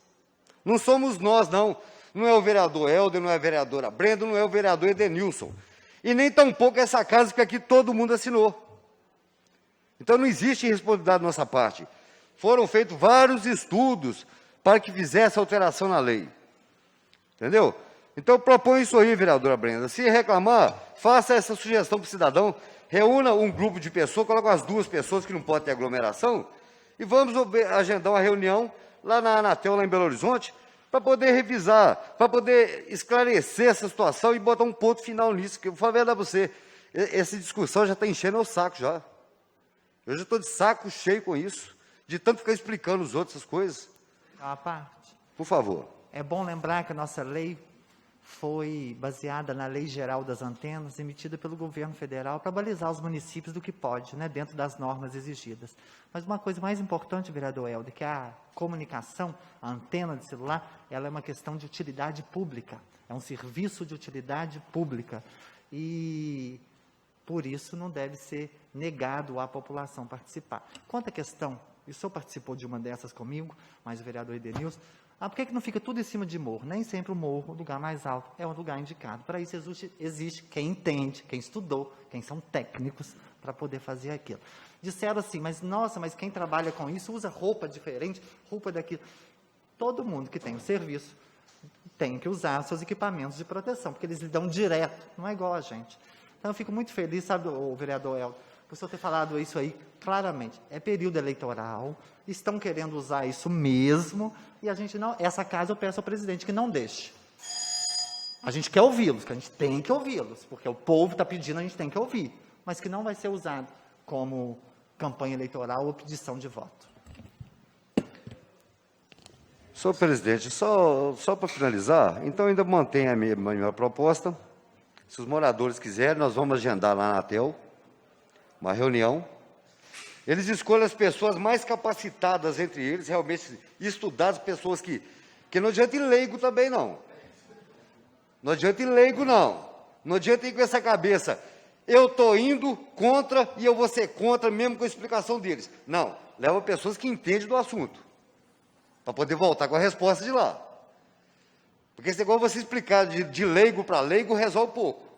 Não somos nós, não. Não é o vereador Helder, não é a vereadora Brenda, não é o vereador Edenilson. E nem tampouco essa casa que aqui todo mundo assinou. Então não existe responsabilidade da nossa parte. Foram feitos vários estudos para que fizesse alteração na lei. Entendeu? Então eu proponho isso aí, vereadora Brenda. Se reclamar, faça essa sugestão para o cidadão, reúna um grupo de pessoas, coloca as 2 pessoas que não podem ter aglomeração, e vamos agendar uma reunião lá na Anatel, lá em Belo Horizonte, para poder revisar, para poder esclarecer essa situação e botar um ponto final nisso. Que eu vou falar a verdade para você, essa discussão já está enchendo o saco já. Eu já estou de saco cheio com isso, de tanto ficar explicando os outros essas coisas. A parte. Por favor. É bom lembrar que a nossa lei foi baseada na Lei Geral das Antenas, emitida pelo governo federal para balizar os municípios do que pode, né, dentro das normas exigidas. Mas uma coisa mais importante, vereador Helder, que a comunicação, a antena de celular, ela é uma questão de utilidade pública, é um serviço de utilidade pública. E, por isso, não deve ser negado à população participar. Quanto à questão, e o senhor participou de uma dessas comigo, mas o vereador Edenilson, por que não fica tudo em cima de morro? Nem sempre o morro, o lugar mais alto, é o lugar indicado. Para isso existe quem entende, quem estudou, quem são técnicos para poder fazer aquilo. Disseram assim, mas nossa, mas quem trabalha com isso usa roupa diferente, roupa daquilo. Todo mundo que tem o serviço tem que usar seus equipamentos de proteção, porque eles lidam direto, não é igual a gente. Então eu fico muito feliz, sabe, o vereador Helder, por o senhor ter falado isso aí claramente. É período eleitoral, estão querendo usar isso mesmo, e a gente não, essa casa eu peço ao presidente que não deixe. A gente quer ouvi-los, que a gente tem que ouvi-los, porque o povo está pedindo, a gente tem que ouvir, mas que não vai ser usado como campanha eleitoral ou pedição de voto. Senhor presidente, só para finalizar, então ainda mantenho a minha proposta. Se os moradores quiserem, nós vamos agendar lá na Anatel uma reunião. Eles escolhem as pessoas mais capacitadas entre eles, realmente estudadas, pessoas que não adianta ir leigo também, não. Não adianta ir leigo, não. Não adianta ir com essa cabeça. Eu estou indo contra e eu vou ser contra, mesmo com a explicação deles. Não, leva pessoas que entendem do assunto, para poder voltar com a resposta de lá. Porque esse negócio, você explicar de leigo para leigo, resolve pouco.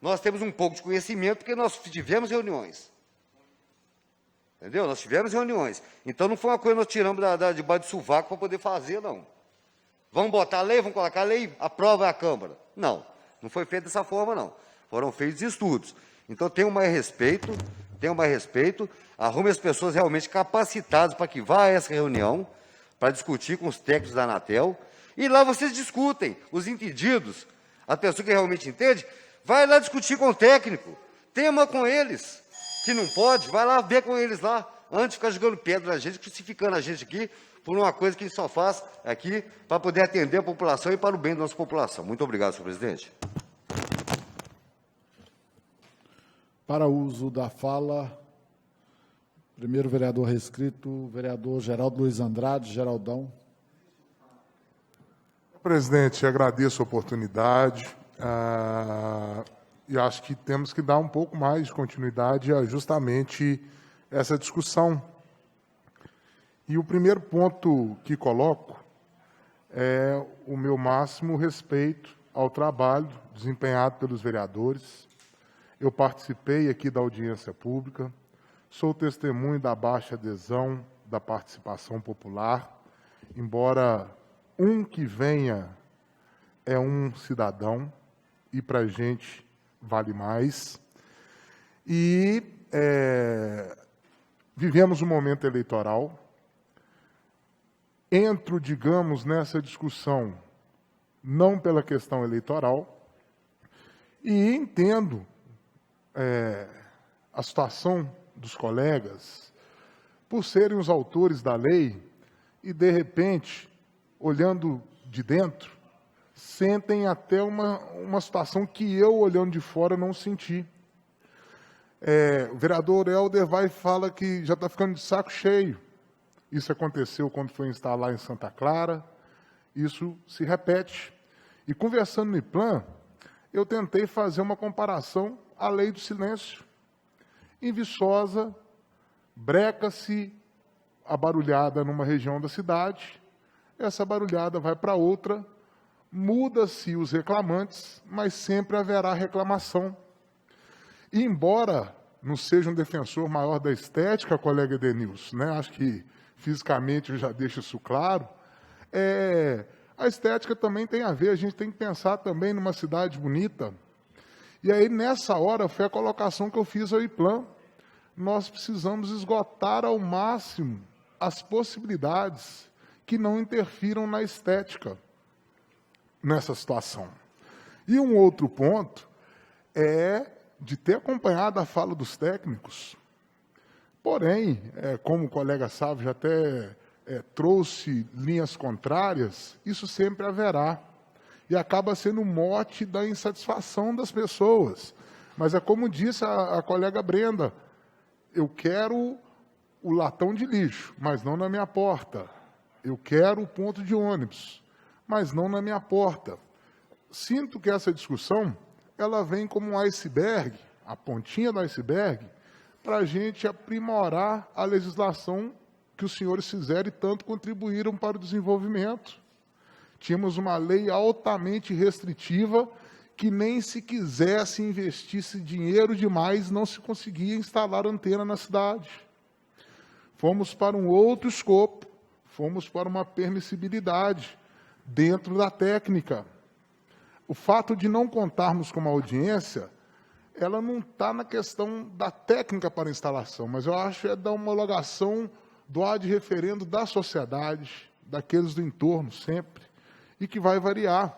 Nós temos um pouco de conhecimento, porque nós tivemos reuniões. Entendeu? Nós tivemos reuniões. Então, não foi uma coisa que nós tiramos debaixo do sovaco para poder fazer, não. Vamos botar a lei, vamos colocar a lei, aprova a Câmara. Não, não foi feito dessa forma, não. Foram feitos estudos. Então, tenham mais respeito, arrume as pessoas realmente capacitadas para que vá a essa reunião, para discutir com os técnicos da Anatel, e lá vocês discutem, os entendidos, a pessoa que realmente entende, vai lá discutir com o técnico, tema com eles, que não pode, vai lá ver com eles lá, antes de ficar jogando pedra na gente, crucificando a gente aqui, por uma coisa que a gente só faz aqui, para poder atender a população e para o bem da nossa população. Muito obrigado, senhor presidente. Para uso da fala, primeiro vereador reescrito, vereador Geraldo Luiz Andrade. Geraldão. Presidente, agradeço a oportunidade e acho que temos que dar um pouco mais de continuidade a justamente essa discussão. E o primeiro ponto que coloco é o meu máximo respeito ao trabalho desempenhado pelos vereadores. Eu participei aqui da audiência pública, sou testemunho da baixa adesão da participação popular, embora um que venha é um cidadão, e para a gente vale mais. E vivemos um momento eleitoral. Entro, digamos, nessa discussão não pela questão eleitoral, e entendo a situação dos colegas, por serem os autores da lei, e, de repente, olhando de dentro, sentem até uma situação que eu, olhando de fora, não senti. O vereador Helder vai e fala que já está ficando de saco cheio. Isso aconteceu quando foi instalar em Santa Clara, isso se repete. E, conversando no IPLAN, eu tentei fazer uma comparação à lei do silêncio. Em Viçosa, breca-se a barulhada numa região da cidade, essa barulhada vai para outra, muda-se os reclamantes, mas sempre haverá reclamação. E, embora não seja um defensor maior da estética, colega Edenilson, né? Acho que fisicamente eu já deixo isso claro, a estética também tem a ver, a gente tem que pensar também numa cidade bonita. E aí, nessa hora, foi a colocação que eu fiz ao IPLAN. Nós precisamos esgotar ao máximo as possibilidades que não interfiram na estética nessa situação. E um outro ponto é de ter acompanhado a fala dos técnicos. Porém, como o colega Sávio já até trouxe linhas contrárias, isso sempre haverá. e acaba sendo o mote da insatisfação das pessoas. Mas é como disse a colega Brenda, eu quero o latão de lixo, mas não na minha porta. Eu quero o ponto de ônibus, mas não na minha porta. Sinto que essa discussão, ela vem como um iceberg, a pontinha do iceberg, para a gente aprimorar a legislação que os senhores fizeram e tanto contribuíram para o desenvolvimento. Tínhamos uma lei altamente restritiva que nem se quisesse investisse dinheiro demais, não se conseguia instalar antena na cidade. Fomos para um outro escopo, fomos para uma permissibilidade dentro da técnica. O fato de não contarmos com uma audiência, ela não está na questão da técnica para instalação, mas eu acho é da homologação do ad referendo da sociedade, daqueles do entorno sempre, e que vai variar.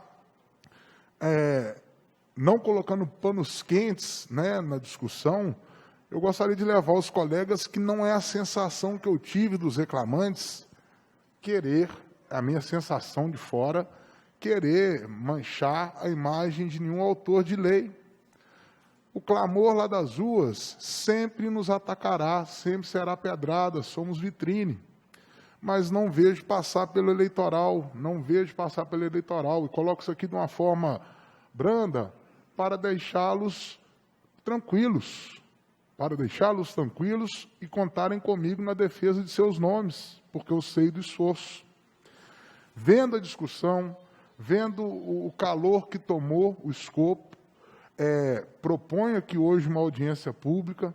Não colocando panos quentes, né, na discussão, eu gostaria de levar os colegas que não é a sensação que eu tive dos reclamantes, a minha sensação de fora, querer manchar a imagem de nenhum autor de lei. O clamor lá das ruas sempre nos atacará, sempre será pedrada, somos vitrine. Mas não vejo passar pelo eleitoral, e coloco isso aqui de uma forma branda, para deixá-los tranquilos, e contarem comigo na defesa de seus nomes, porque eu sei do esforço. Vendo a discussão, vendo o calor que tomou o escopo, proponho aqui hoje uma audiência pública,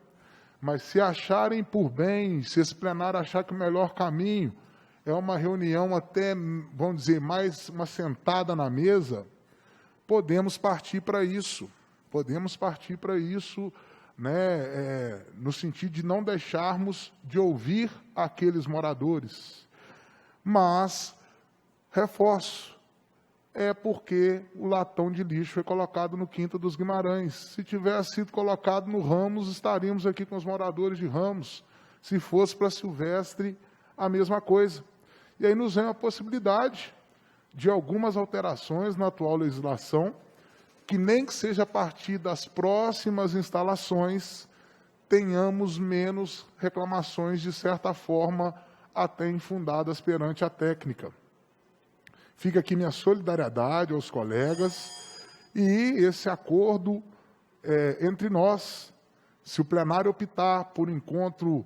mas se acharem por bem, se esse plenário achar que o melhor caminho é uma reunião até, vamos dizer, mais uma sentada na mesa, podemos partir para isso, né, no sentido de não deixarmos de ouvir aqueles moradores. Mas, reforço, porque o latão de lixo foi colocado no Quinta dos Guimarães. Se tivesse sido colocado no Ramos, estaríamos aqui com os moradores de Ramos. Se fosse para Silvestre, a mesma coisa. E aí nos vem a possibilidade de algumas alterações na atual legislação, que nem que seja a partir das próximas instalações, tenhamos menos reclamações, de certa forma, até infundadas perante a técnica. Fica aqui minha solidariedade aos colegas e esse acordo entre nós. Se o plenário optar por encontro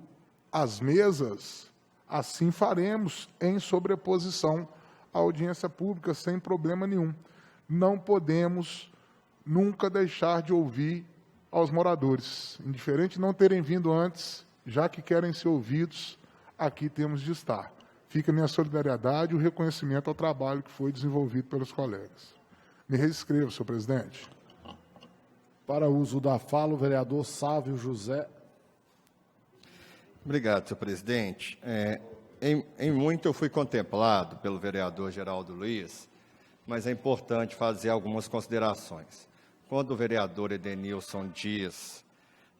às mesas, assim faremos, em sobreposição à audiência pública, sem problema nenhum. Não podemos nunca deixar de ouvir aos moradores. Indiferente de não terem vindo antes, já que querem ser ouvidos, aqui temos de estar. Fica a minha solidariedade e o reconhecimento ao trabalho que foi desenvolvido pelos colegas. Me reescrevo, senhor presidente. Para uso da fala, o vereador Sávio José. Obrigado, senhor presidente. Em muito eu fui contemplado pelo vereador Geraldo Luiz, mas é importante fazer algumas considerações. Quando o vereador Edenilson diz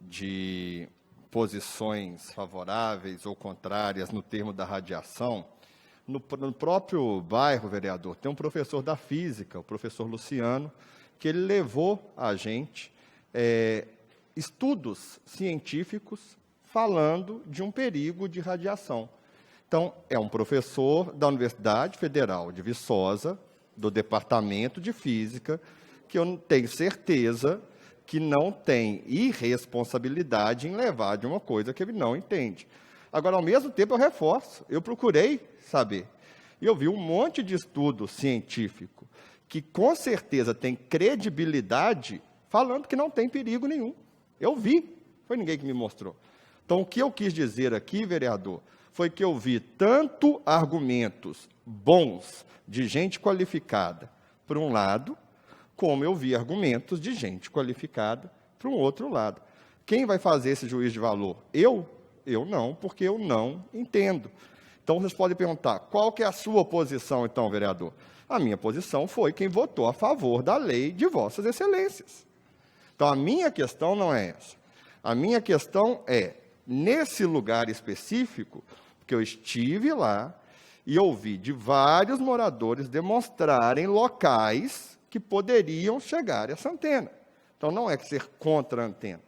de posições favoráveis ou contrárias no termo da radiação, no próprio bairro, vereador, tem um professor da física, o professor Luciano, que ele levou a gente estudos científicos falando de um perigo de radiação. Então, é um professor da Universidade Federal de Viçosa, do Departamento de Física, que eu tenho certeza que não tem irresponsabilidade em levar de uma coisa que ele não entende. Agora, ao mesmo tempo, eu reforço, eu procurei saber. E eu vi um monte de estudo científico que, com certeza, tem credibilidade, falando que não tem perigo nenhum. Eu vi, foi ninguém que me mostrou. Então, o que eu quis dizer aqui, vereador, foi que eu vi tanto argumentos bons de gente qualificada, por um lado, como eu vi argumentos de gente qualificada para um outro lado. Quem vai fazer esse juízo de valor? Eu? Eu não, porque eu não entendo. Então, vocês podem perguntar, qual que é a sua posição, então, vereador? A minha posição foi quem votou a favor da lei de vossas excelências. Então, a minha questão não é essa. A minha questão é, nesse lugar específico, porque eu estive lá e ouvi de vários moradores demonstrarem locais que poderiam chegar a essa antena. Então, não é ser contra a antena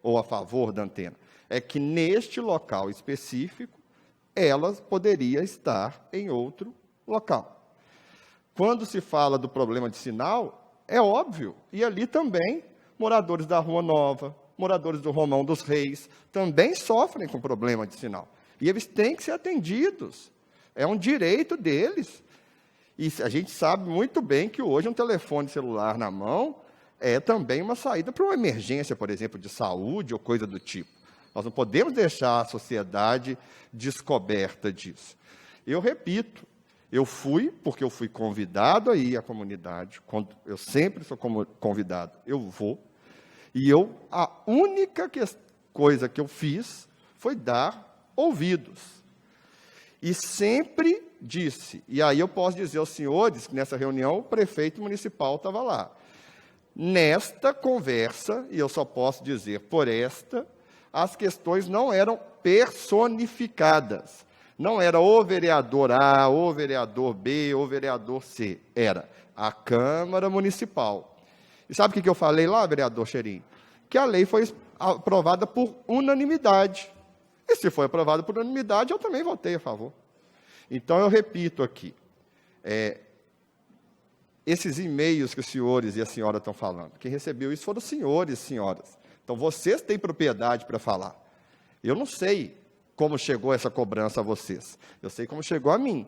ou a favor da antena, é que neste local específico, ela poderia estar em outro local. Quando se fala do problema de sinal, é óbvio, e ali também, moradores da Rua Nova, moradores do Romão dos Reis, também sofrem com problema de sinal. E eles têm que ser atendidos. É um direito deles. E a gente sabe muito bem que hoje um telefone celular na mão é também uma saída para uma emergência, por exemplo, de saúde ou coisa do tipo. Nós não podemos deixar a sociedade descoberta disso. Eu repito, eu fui, porque eu fui convidado a ir à comunidade, eu sempre sou convidado, eu vou, e a única coisa que eu fiz foi dar ouvidos. E sempre disse, e aí eu posso dizer aos senhores que nessa reunião o prefeito municipal estava lá. Nesta conversa, e eu só posso dizer por esta, as questões não eram personificadas. Não era o vereador A, o vereador B, o vereador C. Era a Câmara Municipal. E sabe o que eu falei lá, vereador Cheirinho? Que a lei foi aprovada por unanimidade. E se foi aprovada por unanimidade, eu também votei a favor. Então, eu repito aqui, esses e-mails que os senhores e a senhora estão falando, quem recebeu isso foram os senhores e senhoras. Então, vocês têm propriedade para falar. Eu não sei como chegou essa cobrança a vocês. Eu sei como chegou a mim.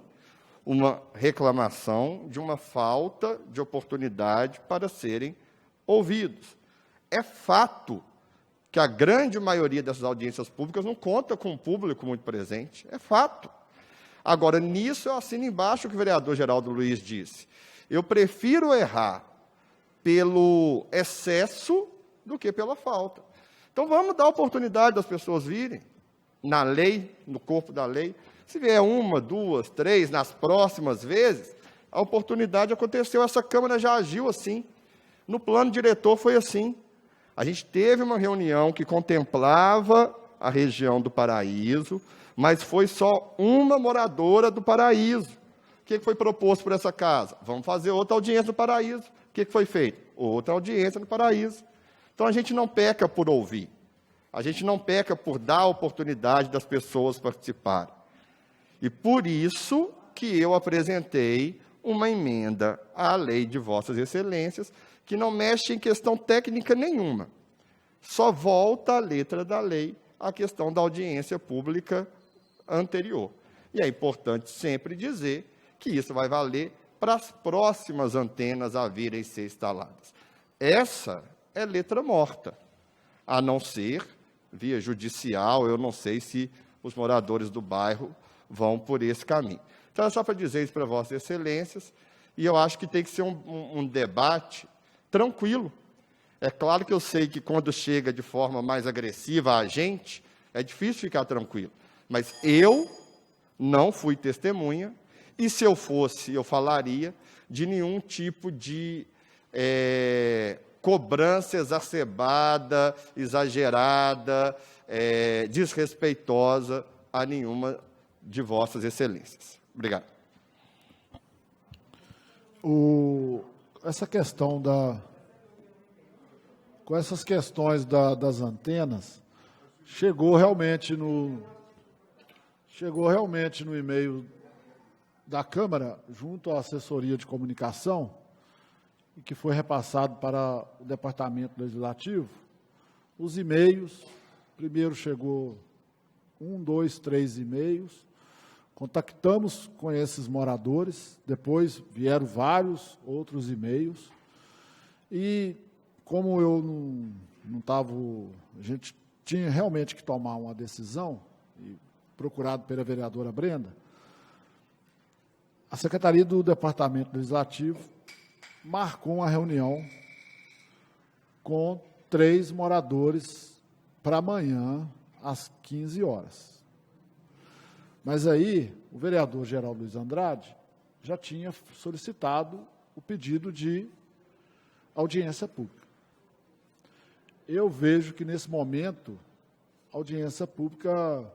Uma reclamação de uma falta de oportunidade para serem ouvidos. É fato que a grande maioria dessas audiências públicas não conta com um público muito presente. É fato. Agora, nisso eu assino embaixo o que o vereador Geraldo Luiz disse. Eu prefiro errar pelo excesso do que pela falta. Então, vamos dar oportunidade das pessoas virem na lei, no corpo da lei. Se vier uma, duas, três, nas próximas vezes, a oportunidade aconteceu. Essa Câmara já agiu assim. No plano diretor foi assim. A gente teve uma reunião que contemplava a região do Paraíso, mas foi só uma moradora do Paraíso. O que foi proposto por essa casa? Vamos fazer outra audiência no Paraíso. O que foi feito? Outra audiência no Paraíso. Então, a gente não peca por ouvir. A gente não peca por dar a oportunidade das pessoas participarem. E por isso que eu apresentei uma emenda à lei de Vossas Excelências, que não mexe em questão técnica nenhuma. Só volta à letra da lei a questão da audiência pública anterior. E é importante sempre dizer que isso vai valer para as próximas antenas a virem ser instaladas. Essa é letra morta, a não ser via judicial. Eu não sei se os moradores do bairro vão por esse caminho. Então, é só para dizer isso para Vossas Excelências, e eu acho que tem que ser um debate tranquilo. É claro que eu sei que quando chega de forma mais agressiva a gente, é difícil ficar tranquilo. Mas eu não fui testemunha, e se eu fosse, eu falaria de nenhum tipo de cobrança exacerbada, exagerada, desrespeitosa a nenhuma de Vossas Excelências. Obrigado. Essa questão com essas questões das antenas, chegou realmente no e-mail da Câmara, junto à assessoria de comunicação, e que foi repassado para o Departamento Legislativo, os e-mails. Primeiro chegou 1, 2, 3 e-mails, contactamos com esses moradores, depois vieram vários outros e-mails, e como eu não estava, a gente tinha realmente que tomar uma decisão, e procurado pela vereadora Brenda, a Secretaria do Departamento Legislativo marcou uma reunião com 3 moradores para amanhã, às 15 horas. Mas aí, o vereador Geraldo Luiz Andrade já tinha solicitado o pedido de audiência pública. Eu vejo que, nesse momento, a audiência pública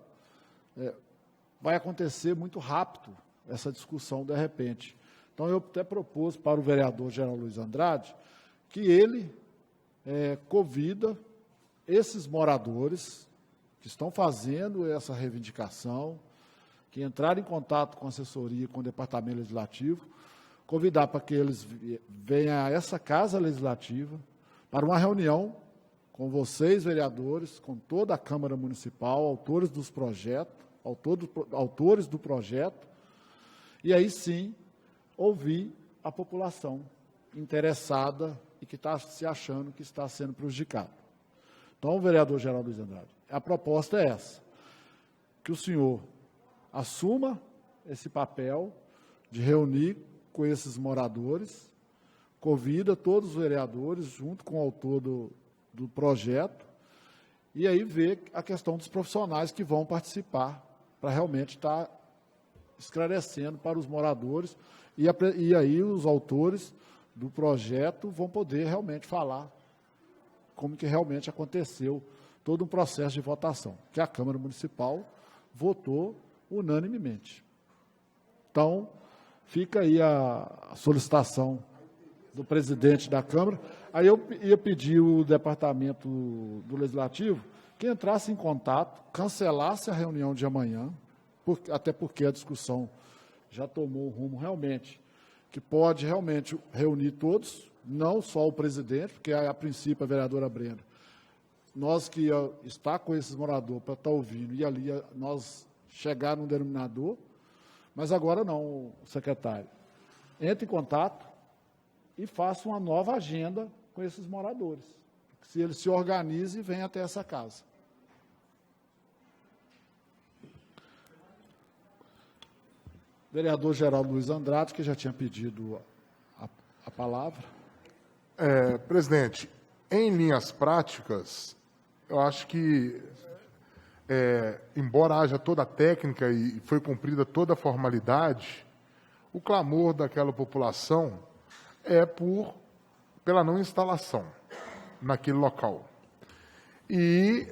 vai acontecer muito rápido, essa discussão, de repente. Então, eu até propus para o vereador Geraldo Luiz Andrade que ele convida esses moradores que estão fazendo essa reivindicação, que entraram em contato com a assessoria, com o Departamento Legislativo, convidar para que eles venham a essa Casa Legislativa para uma reunião com vocês, vereadores, com toda a Câmara Municipal, autores dos projetos, autores do projeto, e aí sim ouvir a população interessada e que está se achando que está sendo prejudicada. Então, vereador Geraldo Luiz Andrade, a proposta é essa, que o senhor assuma esse papel de reunir com esses moradores, convida todos os vereadores, junto com o autor do projeto, e aí ver a questão dos profissionais que vão participar, para realmente estar esclarecendo para os moradores, e aí os autores do projeto vão poder realmente falar como que realmente aconteceu todo um processo de votação, que a Câmara Municipal votou unanimemente. Então, fica aí a solicitação do presidente da Câmara. Aí eu ia pedir o Departamento do Legislativo que entrasse em contato, cancelasse a reunião de amanhã, até porque a discussão já tomou um rumo realmente, que pode realmente reunir todos, não só o presidente, porque a princípio a vereadora Brenda, nós que está com esses moradores para estar ouvindo, e ali nós chegar num denominador, mas agora não, secretário. Entre em contato e faça uma nova agenda com esses moradores. Se eles se organizem e venham até essa casa. Vereador Geraldo Luiz Andrade, que já tinha pedido a palavra. Presidente, em linhas práticas, eu acho que, embora haja toda a técnica e foi cumprida toda a formalidade, o clamor daquela população é pela não instalação naquele local. E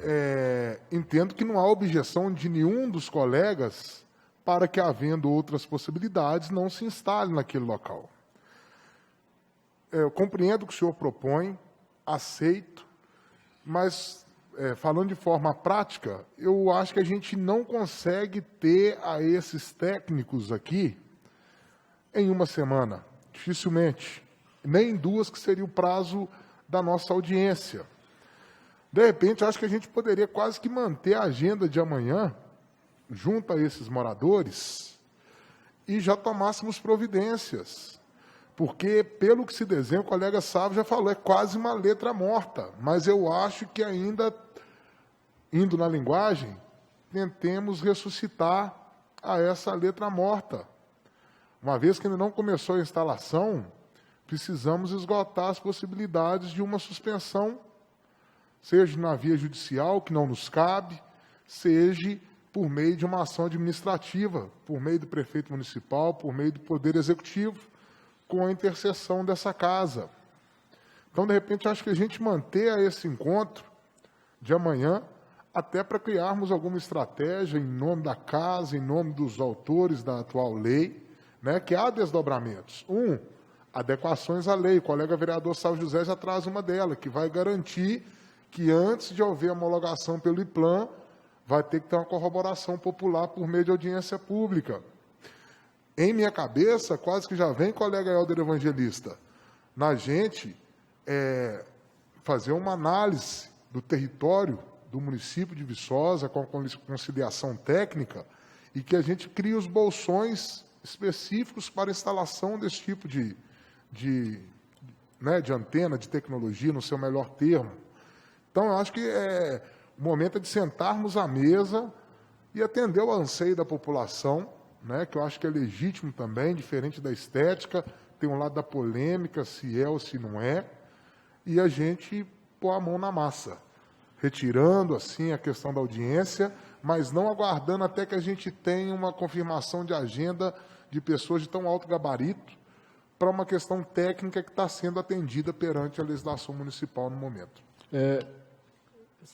entendo que não há objeção de nenhum dos colegas para que, havendo outras possibilidades, não se instale naquele local. Eu compreendo o que o senhor propõe, aceito, mas, falando de forma prática, eu acho que a gente não consegue ter a esses técnicos aqui em uma semana, dificilmente, nem em 2, que seria o prazo da nossa audiência. De repente, acho que a gente poderia quase que manter a agenda de amanhã, junto a esses moradores, e já tomássemos providências. Porque, pelo que se desenha, o colega Sávio já falou, é quase uma letra morta. Mas eu acho que ainda, indo na linguagem, tentemos ressuscitar a essa letra morta. Uma vez que ainda não começou a instalação, precisamos esgotar as possibilidades de uma suspensão, seja na via judicial, que não nos cabe, seja por meio de uma ação administrativa, por meio do prefeito municipal, por meio do Poder Executivo, com a intercessão dessa casa. Então, de repente, acho que a gente manter esse encontro de amanhã, até para criarmos alguma estratégia em nome da casa, em nome dos autores da atual lei, né, que há desdobramentos. Adequações à lei. O colega vereador Sávio José já traz uma dela, que vai garantir que, antes de haver homologação pelo IPLAN, vai ter que ter uma corroboração popular por meio de audiência pública. Em minha cabeça, quase que já vem, colega Helder Evangelista, na gente fazer uma análise do território do município de Viçosa, com a conciliação técnica, e que a gente crie os bolsões específicos para a instalação desse tipo de antena, de tecnologia, no seu melhor termo. Então, eu acho que o momento é de sentarmos à mesa e atender o anseio da população, né, que eu acho que é legítimo também, diferente da estética, tem um lado da polêmica, se é ou se não é, e a gente pôr a mão na massa, retirando, assim, a questão da audiência, mas não aguardando até que a gente tenha uma confirmação de agenda de pessoas de tão alto gabarito para uma questão técnica que está sendo atendida perante a legislação municipal no momento.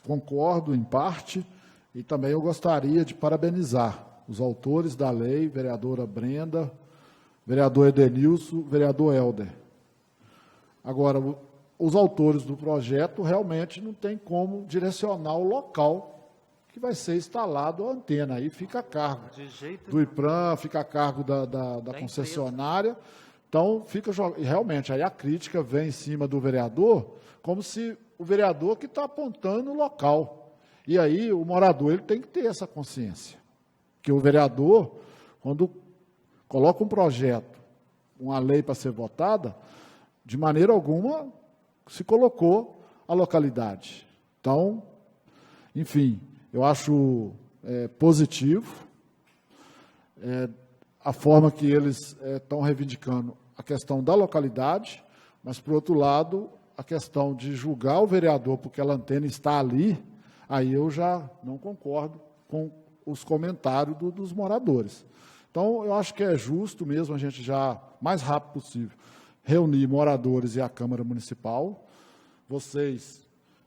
Concordo em parte, e também eu gostaria de parabenizar os autores da lei, vereadora Brenda, vereador Edenilson, vereador Helder. Agora, os autores do projeto realmente não tem como direcionar o local que vai ser instalado a antena. Aí fica a cargo do IPRAM, fica a cargo da concessionária. Então, realmente, aí a crítica vem em cima do vereador, como se o vereador que está apontando o local. E aí o morador ele tem que ter essa consciência. Que o vereador, quando coloca um projeto, uma lei para ser votada, de maneira alguma se colocou a localidade. Então, enfim, eu acho positivo a forma que eles estão reivindicando a questão da localidade, mas, por outro lado, a questão de julgar o vereador porque a antena está ali, aí eu já não concordo com os comentários dos moradores. Então, eu acho que é justo mesmo a gente já, mais rápido possível, reunir moradores e a Câmara Municipal. Vocês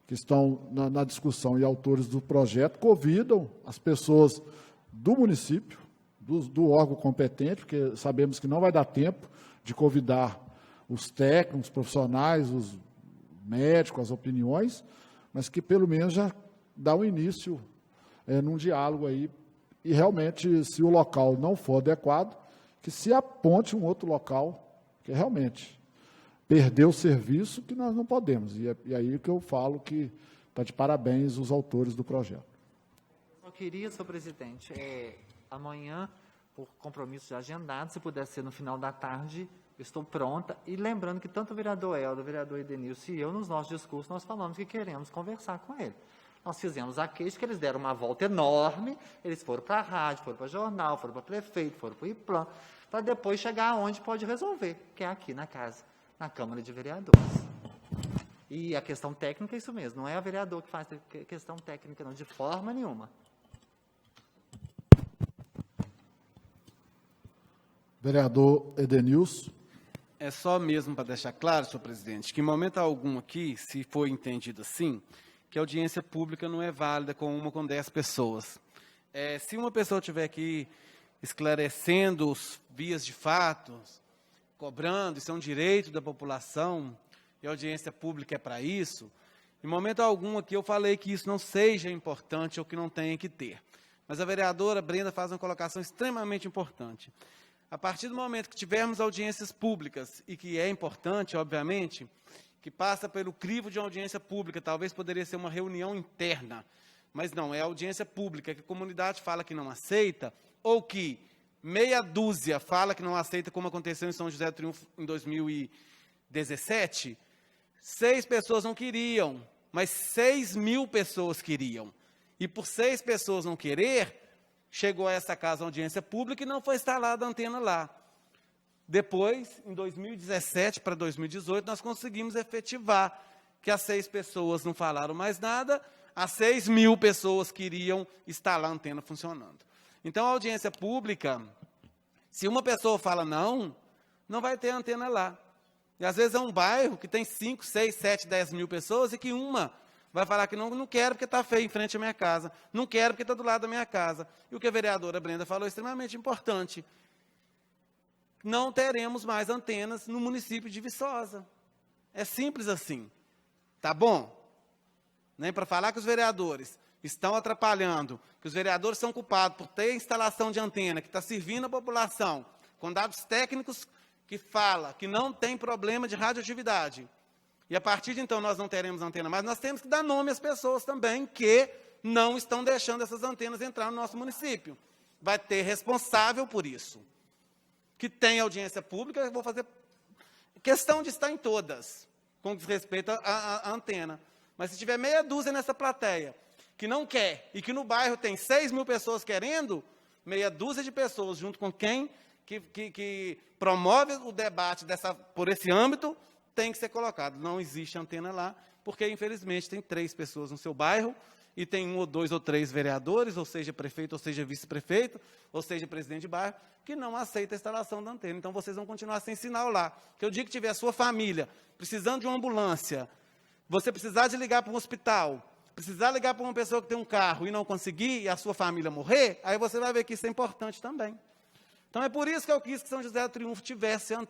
que estão na discussão e autores do projeto, convidam as pessoas do município, do órgão competente, porque sabemos que não vai dar tempo de convidar os técnicos, os profissionais, os médicos, as opiniões, mas que pelo menos já dá um início num diálogo aí, e realmente, se o local não for adequado, que se aponte um outro local, que realmente perdeu o serviço que nós não podemos. E aí que eu falo que está de parabéns os autores do projeto. Eu queria, senhor presidente, amanhã, por compromisso já agendado, se puder ser no final da tarde, estou pronta. E lembrando que tanto o vereador Helder, o vereador Edenilson e eu, nos nossos discursos, nós falamos que queremos conversar com ele. Nós fizemos a queixa que eles deram uma volta enorme, eles foram para a rádio, foram para o jornal, foram para o prefeito, foram para o IPLAN, para depois chegar aonde pode resolver, que é aqui na casa, na Câmara de Vereadores. E a questão técnica é isso mesmo, não é o vereador que faz questão técnica, não, de forma nenhuma. Vereador Edenilson. É só mesmo para deixar claro, senhor presidente, que em momento algum aqui, se for entendido assim, que a audiência pública não é válida com 10 pessoas. Se uma pessoa estiver aqui esclarecendo os vias de fato, cobrando, isso é um direito da população, e a audiência pública é para isso, em momento algum aqui eu falei que isso não seja importante ou que não tenha que ter. Mas a vereadora Brenda faz uma colocação extremamente importante. A partir do momento que tivermos audiências públicas, e que é importante, obviamente, que passa pelo crivo de uma audiência pública, talvez poderia ser uma reunião interna, mas não, é audiência pública, que a comunidade fala que não aceita, ou que meia dúzia fala que não aceita, como aconteceu em São José do Triunfo em 2017, 6 pessoas não queriam, mas 6.000 pessoas queriam. E por 6 pessoas não querer, chegou a essa casa a audiência pública e não foi instalada a antena lá. Depois, em 2017 para 2018, nós conseguimos efetivar que as 6 pessoas não falaram mais nada, as 6.000 pessoas queriam instalar a antena funcionando. Então, a audiência pública, se uma pessoa fala não, não vai ter antena lá. E às vezes é um bairro que tem 5, 6, 7, 10 mil pessoas e que uma vai falar que não quero porque está feio em frente à minha casa, não quero porque está do lado da minha casa. E o que a vereadora Brenda falou é extremamente importante. Não teremos mais antenas no município de Viçosa. É simples assim. Tá bom? Nem para falar que os vereadores estão atrapalhando, que os vereadores são culpados por ter instalação de antena que está servindo a população, com dados técnicos que fala que não tem problema de radioatividade. E a partir de então nós não teremos antena mais, nós temos que dar nome às pessoas também que não estão deixando essas antenas entrar no nosso município. Vai ter responsável por isso. Que tem audiência pública, eu vou fazer questão de estar em todas, com desrespeito à antena. Mas se tiver meia dúzia nessa plateia, que não quer, e que no bairro tem 6.000 pessoas querendo, meia dúzia de pessoas, junto com quem que promove o debate por esse âmbito, tem que ser colocado. Não existe antena lá, porque, infelizmente, tem 3 pessoas no seu bairro, e tem 1 ou 2 ou 3 vereadores, ou seja, prefeito, ou seja, vice-prefeito, ou seja, presidente de bairro, que não aceita a instalação da antena. Então, vocês vão continuar sem sinal lá. Que eu digo que tiver a sua família precisando de uma ambulância, você precisar de ligar para um hospital, precisar ligar para uma pessoa que tem um carro e não conseguir, e a sua família morrer, aí você vai ver que isso é importante também. Então, é por isso que eu quis que São José do Triunfo tivesse a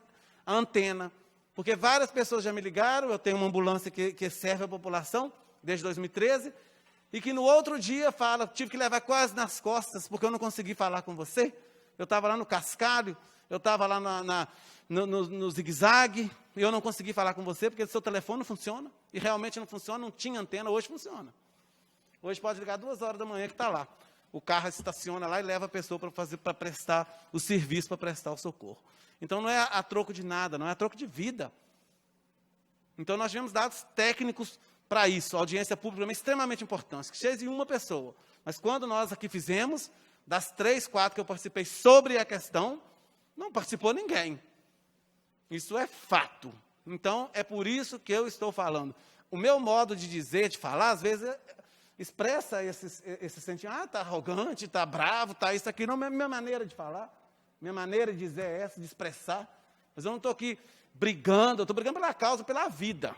antena, porque várias pessoas já me ligaram, eu tenho uma ambulância que serve a população desde 2013, e que no outro dia fala, tive que levar quase nas costas, porque eu não consegui falar com você. Eu estava lá no Cascalho, eu estava lá no zigue-zague, e eu não consegui falar com você, porque o seu telefone não funciona, e realmente não funciona, não tinha antena, hoje funciona. Hoje pode ligar 2 horas da manhã que está lá. O carro estaciona lá e leva a pessoa para prestar o serviço, para prestar o socorro. Então não é a troco de nada, não é a troco de vida. Então nós tivemos dados técnicos para isso. A audiência pública é extremamente importante, que seja de uma pessoa. Mas quando nós aqui fizemos, das 3, 4 que eu participei sobre a questão, não participou ninguém. Isso é fato. Então é por isso que eu estou falando. O meu modo de dizer, de falar, às vezes expressa esse sentimento, está arrogante, está bravo, está isso aqui. Não é minha maneira de falar. Minha maneira de dizer é essa, de expressar. Mas eu não estou aqui brigando, eu estou brigando pela causa, pela vida.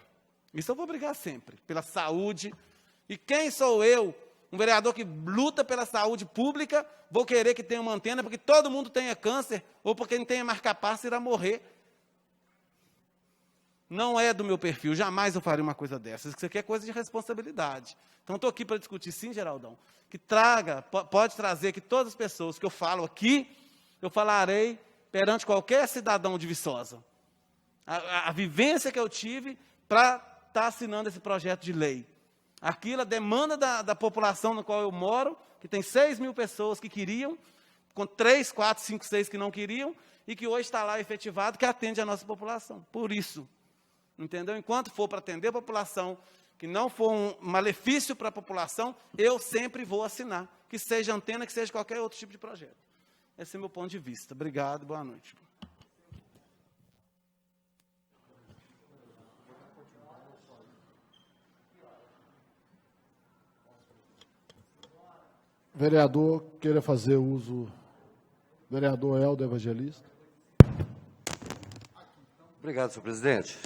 Isso eu vou brigar sempre, pela saúde. E quem sou eu, um vereador que luta pela saúde pública, vou querer que tenha uma antena porque todo mundo tenha câncer, ou porque quem tenha marca-passo irá morrer. Não é do meu perfil, jamais eu faria uma coisa dessas. Isso aqui é coisa de responsabilidade. Então, estou aqui para discutir, sim, Geraldão, que pode trazer que todas as pessoas que eu falo aqui, eu falarei perante qualquer cidadão de Viçosa. A vivência que eu tive para estar assinando esse projeto de lei. Aquilo, a demanda da população na qual eu moro, que tem 6 mil pessoas que queriam, com 3, 4, 5, 6 que não queriam, e que hoje está lá efetivado, que atende a nossa população. Por isso. Entendeu? Enquanto for para atender a população, que não for um malefício para a população, eu sempre vou assinar, que seja antena, que seja qualquer outro tipo de projeto. Esse é o meu ponto de vista. Obrigado, boa noite. Vereador, queira fazer uso. Vereador Helder Evangelista. Obrigado, senhor presidente.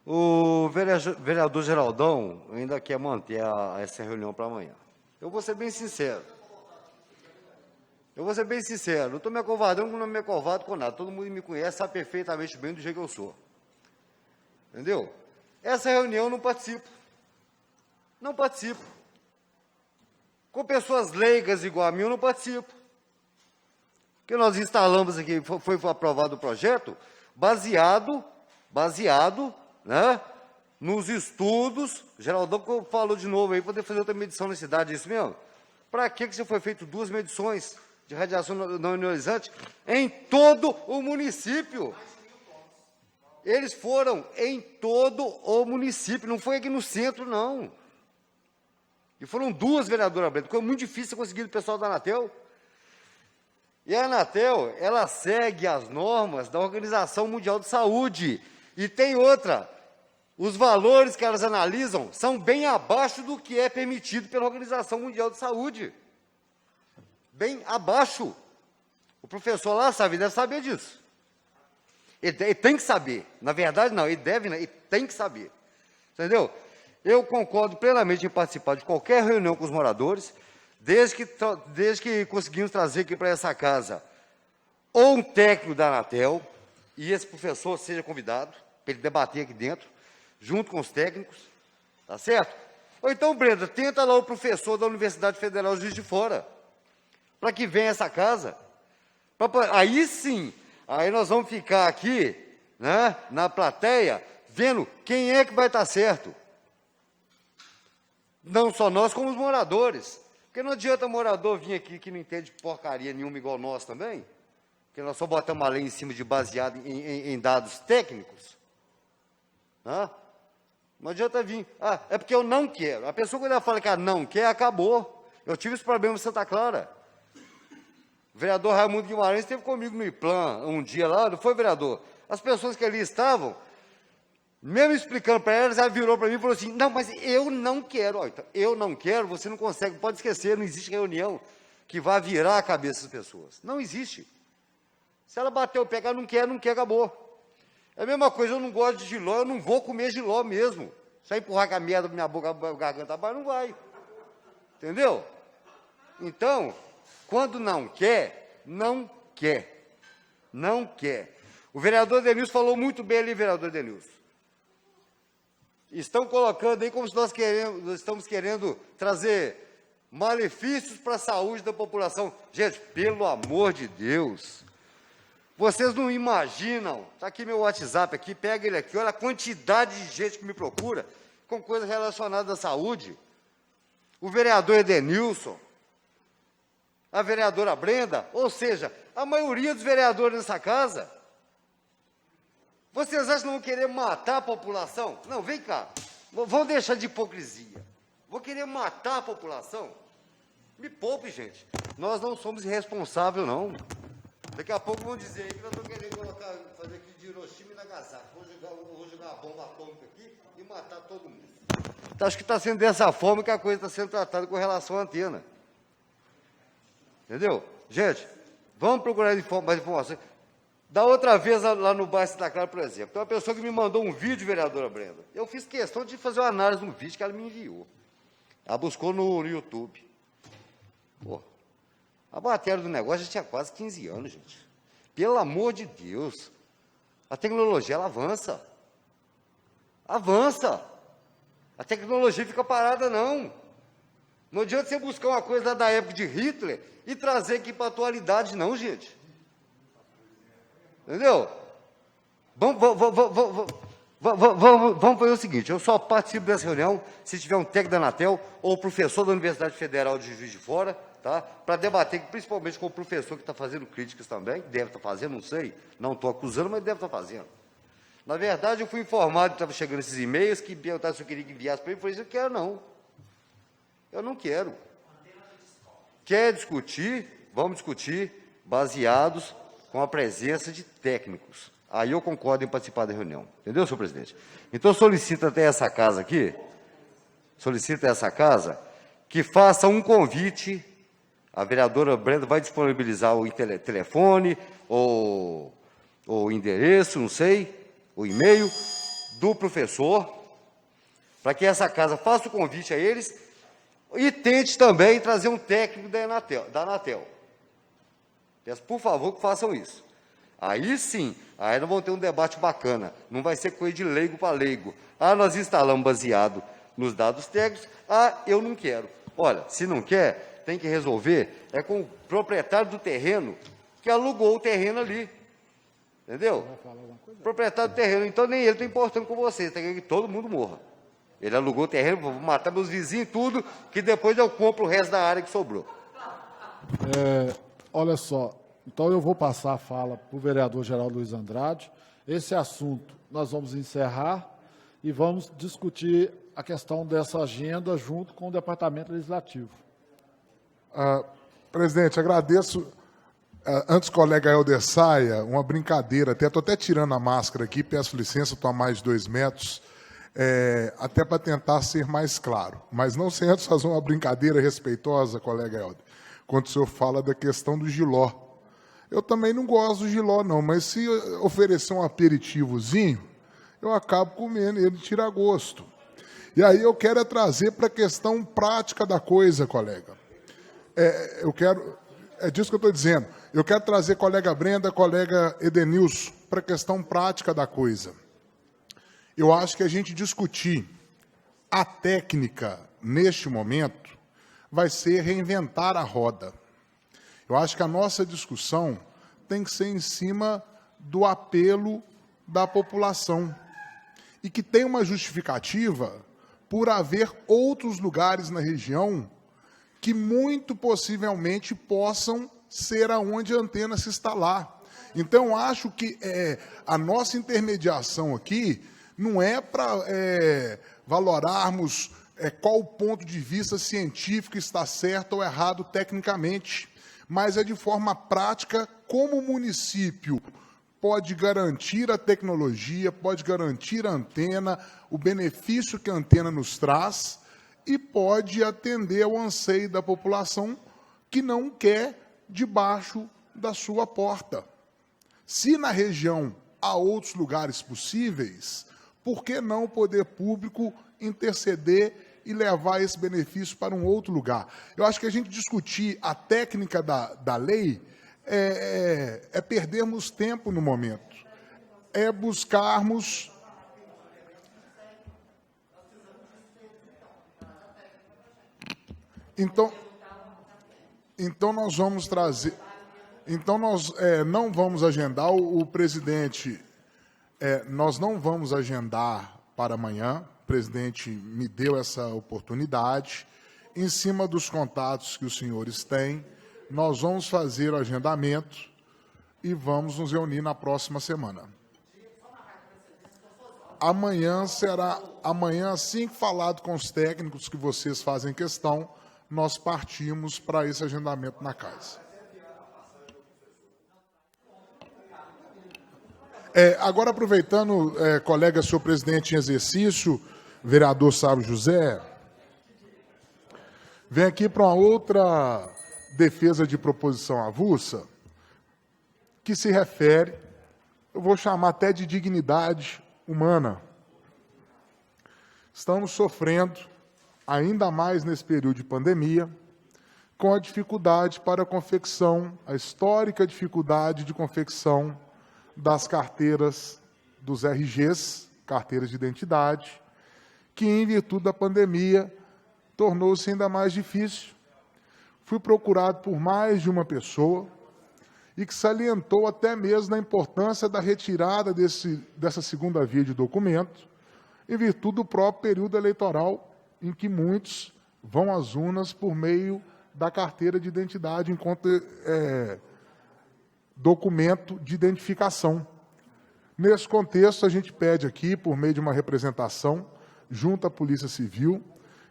O vereador Geraldão ainda quer manter essa reunião para amanhã. Eu vou ser bem sincero. Não estou me acovardando, não me acovardo com nada. Todo mundo me conhece, sabe perfeitamente bem do jeito que eu sou. Entendeu? Essa reunião eu não participo. Não participo. Com pessoas leigas igual a mim, eu não participo. Porque nós instalamos aqui, foi aprovado o projeto, baseado, né, nos estudos. Geraldão falou de novo aí, poder fazer outra medição na cidade, é isso mesmo? Para que você foi feito 2 medições de radiação não ionizante em todo o município? Eles foram em todo o município, não foi aqui no centro, não. E foram 2 vereadoras brancas, ficou muito difícil conseguir o pessoal da Anatel. E a Anatel, ela segue as normas da Organização Mundial de Saúde. E tem outra, os valores que elas analisam são bem abaixo do que é permitido pela Organização Mundial de Saúde. Bem abaixo. O professor lá deve saber disso. Ele tem que saber. Na verdade, não, ele tem que saber. Entendeu? Eu concordo plenamente em participar de qualquer reunião com os moradores, desde que conseguimos trazer aqui para essa casa ou um técnico da Anatel, e esse professor seja convidado para ele debater aqui dentro, junto com os técnicos, tá certo? Ou então, Brenda, tenta lá o professor da Universidade Federal Juiz de Fora, para que venha essa casa. Aí sim, aí nós vamos ficar aqui, né, na plateia, vendo quem é que vai estar certo. Não só nós, como os moradores. Porque não adianta morador vir aqui que não entende porcaria nenhuma igual nós também, porque nós só botamos a lei em cima de baseado em dados técnicos. Não adianta vir. É porque eu não quero. A pessoa quando ela fala que ela não quer, acabou. Eu tive esse problema em Santa Clara. O vereador Raimundo Guimarães esteve comigo no IPLAN um dia lá, não foi, vereador? As pessoas que ali estavam, mesmo explicando para elas, ela virou para mim e falou assim, não, mas eu não quero. Então, eu não quero, você não consegue, pode esquecer, não existe reunião que vá virar a cabeça das pessoas. Não existe. Se ela bater o pé, ela não quer, acabou. É a mesma coisa, eu não gosto de jiló, eu não vou comer jiló mesmo. Se eu empurrar com a merda na minha boca, a garganta abaixo, não vai. Entendeu? Então, quando não quer, Não quer. Não quer. O vereador Denilson falou muito bem ali, vereador Denilson. Estão colocando aí como se nós estamos querendo trazer malefícios para a saúde da população. Gente, pelo amor de Deus, vocês não imaginam, está aqui meu WhatsApp, aqui, pega ele aqui, olha a quantidade de gente que me procura com coisas relacionadas à saúde. O vereador Edenilson, a vereadora Brenda, ou seja, a maioria dos vereadores nessa casa. Vocês acham que não vão querer matar a população? Não, vem cá, vão deixar de hipocrisia. Vou querer matar a população? Me poupe, gente. Nós não somos irresponsáveis, não. Daqui a pouco vão dizer aí que nós estamos querendo fazer aqui de Hiroshima e Nagasaki. Vou jogar uma bomba atômica aqui e matar todo mundo. Então, acho que está sendo dessa forma que a coisa está sendo tratada com relação à antena. Entendeu? Gente, vamos procurar mais informações. Da outra vez, lá no bairro da Clara, por exemplo, tem uma pessoa que me mandou um vídeo, vereadora Brenda. Eu fiz questão de fazer uma análise no vídeo que ela me enviou. Ela buscou no YouTube. Pô, a matéria do negócio já tinha quase 15 anos, gente. Pelo amor de Deus. A tecnologia, ela avança. Avança. A tecnologia fica parada, não. Não adianta você buscar uma coisa da época de Hitler e trazer aqui para a atualidade, não, gente. Entendeu? Vamos fazer o seguinte, eu só participo dessa reunião se tiver um técnico da Anatel ou professor da Universidade Federal de Juiz de Fora, tá? Para debater, principalmente com o professor que está fazendo críticas também, deve estar fazendo, não sei, não estou acusando, mas deve estar fazendo. Na verdade, eu fui informado que estava chegando esses e-mails, que perguntaram se eu queria que enviasse para ele, eu falei, eu quero não. Eu não quero. Quer discutir? Vamos discutir baseados com a presença de técnicos. Aí eu concordo em participar da reunião. Entendeu, senhor presidente? Então, solicito até essa casa aqui, que faça um convite, a vereadora Brenda vai disponibilizar o telefone, ou o endereço, não sei, o e-mail do professor, para que essa casa faça o convite a eles e tente também trazer um técnico da Anatel. Peço, por favor, que façam isso. Aí sim, aí nós vamos ter um debate bacana. Não vai ser coisa de leigo para leigo. Ah, nós instalamos baseado nos dados técnicos. Ah, eu não quero. Olha, se não quer, tem que resolver. É com o proprietário do terreno que alugou o terreno ali. Entendeu? Proprietário do terreno. Então nem ele está importando com vocês. Tem que todo mundo morra. Ele alugou o terreno, vou matar meus vizinhos e tudo, que depois eu compro o resto da área que sobrou. Olha só, então eu vou passar a fala para o vereador Geraldo Luiz Andrade. Esse assunto nós vamos encerrar e vamos discutir a questão dessa agenda junto com o Departamento Legislativo. Presidente, agradeço, antes do colega Helder saia, uma brincadeira, estou até tirando a máscara aqui, peço licença, estou a mais de 2 metros, até para tentar ser mais claro, mas não sem antes fazer uma brincadeira respeitosa, colega Helder, quando o senhor fala da questão do jiló. Eu também não gosto do jiló, não, mas se oferecer um aperitivozinho, eu acabo comendo, ele tira gosto. E aí eu quero trazer para a questão prática da coisa, colega. É disso que eu estou dizendo. Eu quero trazer colega Brenda, colega Edenilson, para a questão prática da coisa. Eu acho que a gente discutir a técnica neste momento vai ser reinventar a roda. Eu acho que a nossa discussão tem que ser em cima do apelo da população e que tem uma justificativa por haver outros lugares na região que muito possivelmente possam ser aonde a antena se instalar. Então, eu acho que a nossa intermediação aqui não é para valorarmos qual o ponto de vista científico está certo ou errado tecnicamente, mas é de forma prática como o município pode garantir a tecnologia, pode garantir a antena, o benefício que a antena nos traz e pode atender ao anseio da população que não quer debaixo da sua porta. Se na região há outros lugares possíveis, por que não o poder público interceder e levar esse benefício para um outro lugar? Eu acho que a gente discutir a técnica da lei é perdermos tempo no momento, é buscarmos... Então nós vamos trazer... Então nós não vamos agendar o presidente... nós não vamos agendar para amanhã, o presidente me deu essa oportunidade, em cima dos contatos que os senhores têm, nós vamos fazer o agendamento e vamos nos reunir na próxima semana. Amanhã, assim que falado com os técnicos que vocês fazem questão, nós partimos para esse agendamento na casa. Agora, aproveitando, colega, senhor presidente em exercício, vereador Sábio José, vem aqui para uma outra defesa de proposição avulsa, que se refere, eu vou chamar até de dignidade humana. Estamos sofrendo, ainda mais nesse período de pandemia, com a dificuldade para a confecção, a histórica dificuldade de confecção das carteiras dos RGs, carteiras de identidade, que, em virtude da pandemia, tornou-se ainda mais difícil. Fui procurado por mais de uma pessoa e que salientou até mesmo a importância da retirada dessa segunda via de documento, em virtude do próprio período eleitoral, em que muitos vão às urnas por meio da carteira de identidade, enquanto documento de identificação. Nesse contexto, a gente pede aqui, por meio de uma representação, junto à Polícia Civil,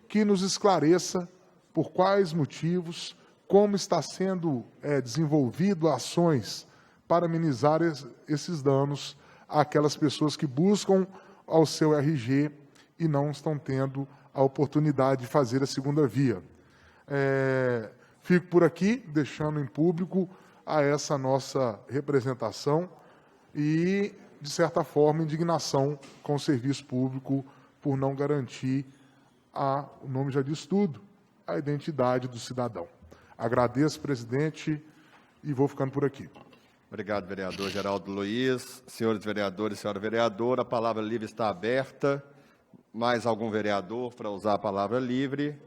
que nos esclareça por quais motivos, como está sendo desenvolvido ações para amenizar esses danos àquelas pessoas que buscam ao seu RG e não estão tendo a oportunidade de fazer a segunda via. Fico por aqui, deixando em público a essa nossa representação e, de certa forma, indignação com o serviço público por não garantir, o nome já diz tudo, a identidade do cidadão. Agradeço, presidente, e vou ficando por aqui. Obrigado, vereador Geraldo Luiz. Senhores vereadores, senhora vereadora, a palavra livre está aberta. Mais algum vereador para usar a palavra livre?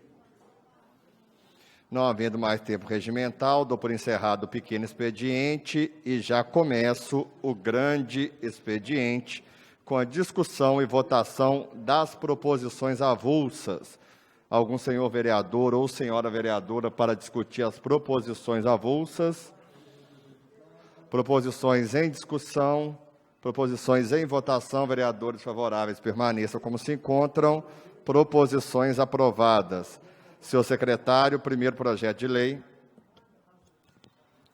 Não havendo mais tempo regimental, dou por encerrado o pequeno expediente e já começo o grande expediente com a discussão e votação das proposições avulsas. Algum senhor vereador ou senhora vereadora para discutir as proposições avulsas? Proposições em discussão, proposições em votação, vereadores favoráveis permaneçam como se encontram. Proposições aprovadas. Senhor secretário, primeiro projeto de lei.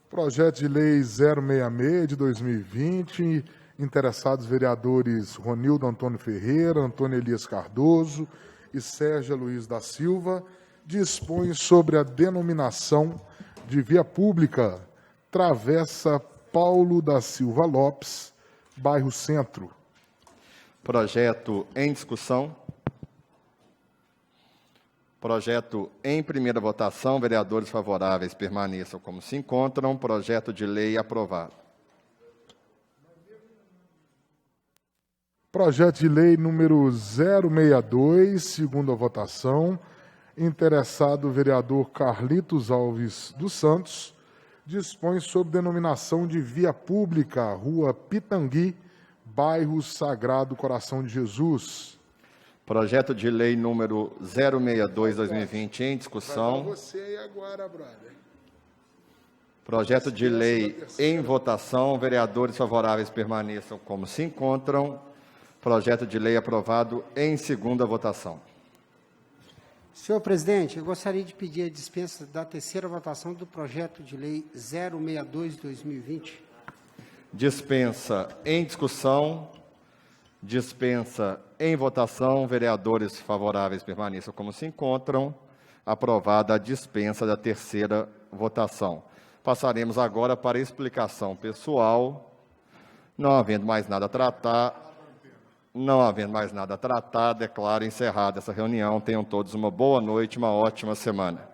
Projeto de lei 066 de 2020, interessados vereadores Ronildo Antônio Ferreira, Antônio Elias Cardoso e Sérgio Luiz da Silva, dispõe sobre a denominação de via pública Travessa Paulo da Silva Lopes, bairro Centro. Projeto em discussão. Projeto em primeira votação, vereadores favoráveis permaneçam como se encontram. Projeto de lei aprovado. Projeto de lei número 062, segunda votação. Interessado vereador Carlitos Alves dos Santos, dispõe sobre denominação de via pública, Rua Pitangui, bairro Sagrado Coração de Jesus. Projeto de lei número 062/2020 em discussão. Você aí agora, brother. Projeto de lei em votação. Vereadores favoráveis permaneçam como se encontram. Projeto de lei aprovado em segunda votação. Senhor presidente, eu gostaria de pedir a dispensa da terceira votação do projeto de lei 062/2020. Dispensa em discussão. Dispensa em votação. Vereadores favoráveis permaneçam como se encontram. Aprovada a dispensa da terceira votação. Passaremos agora para a explicação pessoal. Não havendo mais nada a tratar, declaro encerrada essa reunião. Tenham todos uma boa noite, uma ótima semana.